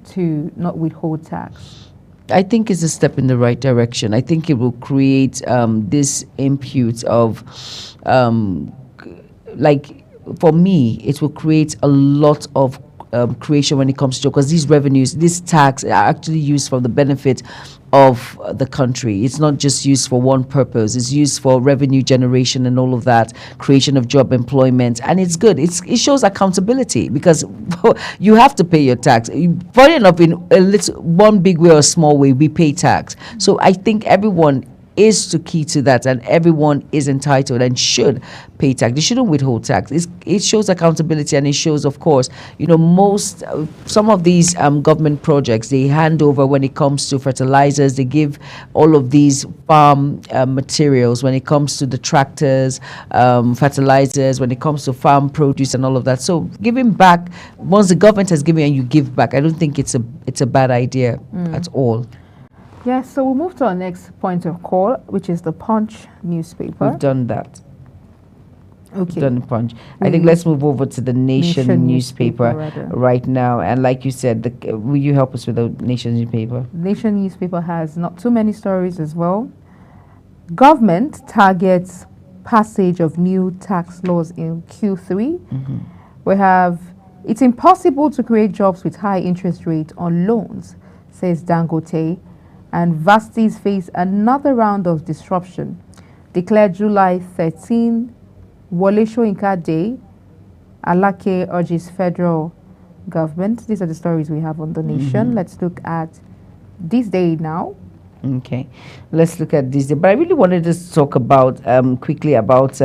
to not withhold tax? I think it's a step in the right direction. I think it will create this impute of, for me, it will create a lot of creation when it comes to, because these revenues, this tax are actually used for the benefit of the country. It's not just used for one purpose. It's used for revenue generation and all of that, creation of job employment, and it's good. It shows accountability, because you have to pay your tax. Funny enough, in one big way or small way, we pay tax. So I think everyone is to key to that, and everyone is entitled and should pay tax. They shouldn't withhold tax. It shows accountability, and it shows, of course, some of these government projects, they hand over when it comes to fertilizers. They give all of these farm materials when it comes to the tractors, fertilizers, when it comes to farm produce and all of that. So giving back, once the government has given and you give back, I don't think it's a bad idea at all. Yes, so we'll move to our next point of call, which is the Punch newspaper. We've done that. Okay. We've done the Punch. I think let's move over to the Nation newspaper right now. And like you said, will you help us with the Nation newspaper? Nation newspaper has not too many stories as well. Government targets passage of new tax laws in Q3. We have, it's impossible to create jobs with high interest rate on loans, says Dangote. And Vastis face another round of disruption. Declared July 13, Wole Soyinka Day. Alake urges federal government. These are the stories we have on the Nation. Let's look at this day now. Okay, let's look at this day. But I really wanted to talk about quickly about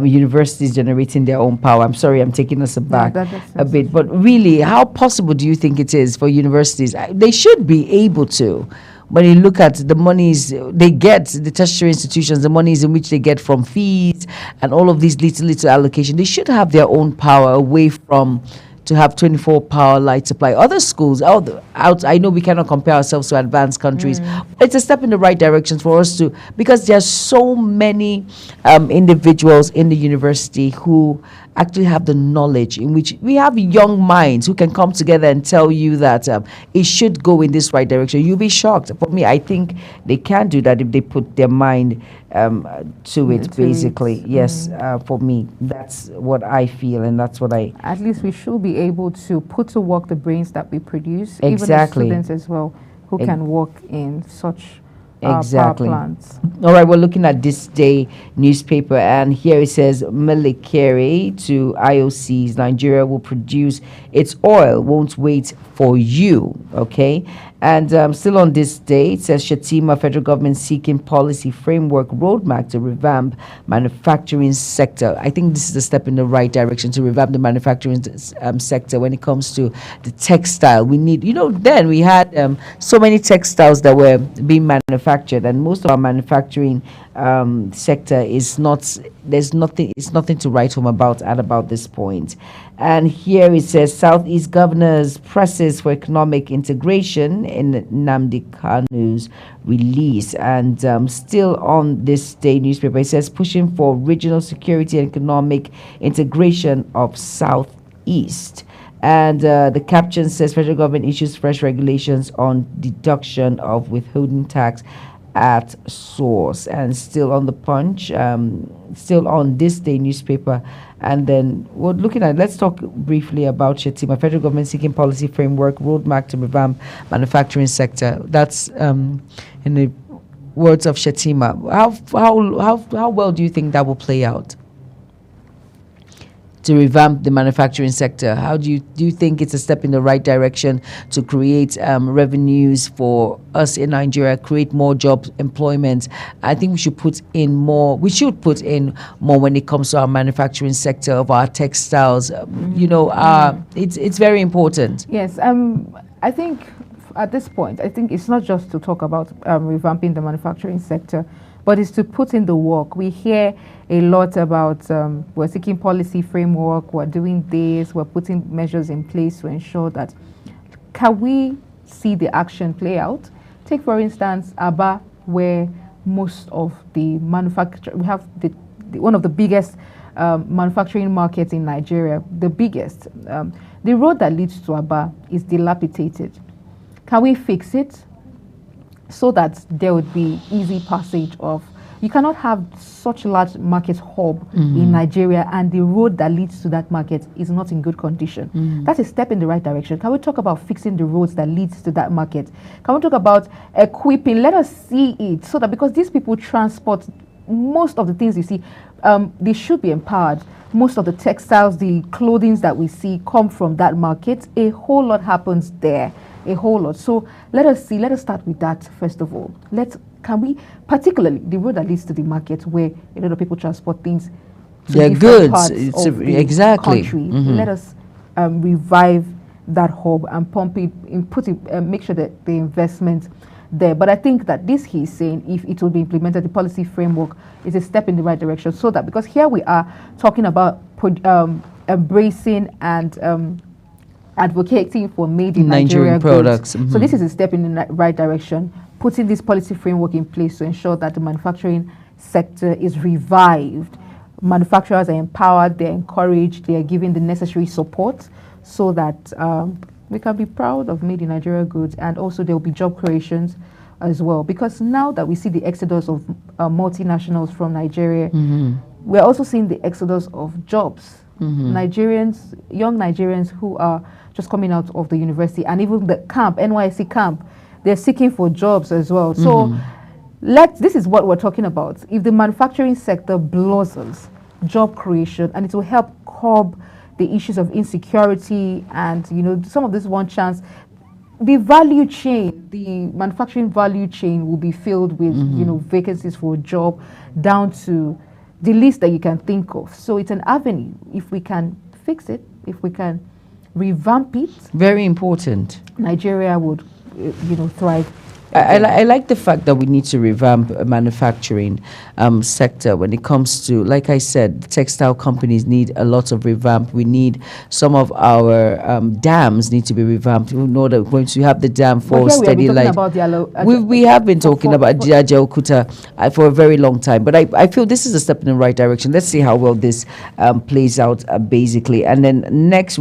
universities generating their own power. I'm sorry, I'm taking us aback a bit, but really, how possible do you think it is for universities? They should be able to. When you look at the monies they get, the tertiary institutions, the monies in which they get from fees and all of these little allocation, they should have their own power away from to have 24-hour light supply. Other schools I know we cannot compare ourselves to advanced countries. It's a step in the right direction for us to, because there are so many individuals in the university who actually have the knowledge, in which we have young minds who can come together and tell you that it should go in this right direction. You'll be shocked. For me, I think they can do that if they put their mind to it, basically. Yes, for me, that's what I feel, and that's what I... At least we should be able to put to work the brains that we produce, exactly. Even the students as well, who can work in such power plants. All right, we're looking at This Day newspaper, and here it says, Melikere to IOCs, Nigeria will produce its oil, won't wait for you. Okay, and still on This Day, it says Shettima, federal government seeking policy framework roadmap to revamp manufacturing sector. I think this is a step in the right direction to revamp the manufacturing sector when it comes to the textile. We need, then we had so many textiles that were being manufactured, and most of our manufacturing sector is not, it's nothing to write home about at about this point. And here it says Southeast governors presses for economic integration in Nnamdi Kanu's release. And still on This Day newspaper, it says pushing for regional security and economic integration of Southeast. And the caption says federal government issues fresh regulations on deduction of withholding tax at source. And still on the Punch, still on This Day newspaper, and then we're looking at, let's talk briefly about Shettima, federal government seeking policy framework roadmap to revamp manufacturing sector. That's in the words of Shettima. How well do you think that will play out to revamp the manufacturing sector? How do you think it's a step in the right direction to create revenues for us in Nigeria, create more job employment? I think we should put in more. We should put in more when it comes to our manufacturing sector of our textiles. It's very important. Yes, I think at this point, I think it's not just to talk about revamping the manufacturing sector, but it's to put in the work. We hear a lot about we're seeking policy framework, we're doing this, we're putting measures in place to ensure that. Can we see the action play out? Take, for instance, Aba, where most of the manufacture, we have one of the biggest manufacturing markets in Nigeria, the biggest. The road that leads to Aba is dilapidated. Can we fix it so that there would be easy passage of, you cannot have such a large market hub in Nigeria and the road that leads to that market is not in good condition. That's a step in the right direction. Can we talk about fixing the roads that leads to that market? Can we talk about equipping? Let us see it so that, because these people transport most of the things you see, they should be empowered. Most of the textiles, the clothing that we see come from that market. A whole lot happens there. A whole lot. So let us start with that first of all. Let's can we, particularly the road that leads to the market where a lot of people transport things to They're different goods. parts It's of the exactly. country. Let us revive that hub and pump it, and put it, make sure that the investment there. But I think that this he's saying, if it will be implemented, the policy framework is a step in the right direction, so that, because here we are talking about embracing and advocating for made in Nigeria products. So this is a step in the right direction, putting this policy framework in place to ensure that the manufacturing sector is revived. Manufacturers are empowered, they're encouraged, they are given the necessary support so that we can be proud of made in Nigeria goods, and also there will be job creations as well. Because now that we see the exodus of multinationals from Nigeria, we're also seeing the exodus of jobs. Nigerians, young Nigerians who are just coming out of the university, and even the camp, NYSC camp, they're seeking for jobs as well. So this is what we're talking about. If the manufacturing sector blossoms, job creation, and it will help curb the issues of insecurity and, some of this one chance, the value chain, the manufacturing value chain will be filled with, vacancies for a job down to the least that you can think of. So it's an avenue. If we can fix it, if we can revamp it, very important, Nigeria would, thrive. I like the fact that we need to revamp a manufacturing sector when it comes to, like I said, the textile companies need a lot of revamp. We need some of our dams need to be revamped. We know that we're going to have the dam for steady light. We have been talking about Jaja Okuta for a very long time, but I feel this is a step in the right direction. Let's see how well this plays out basically. And then next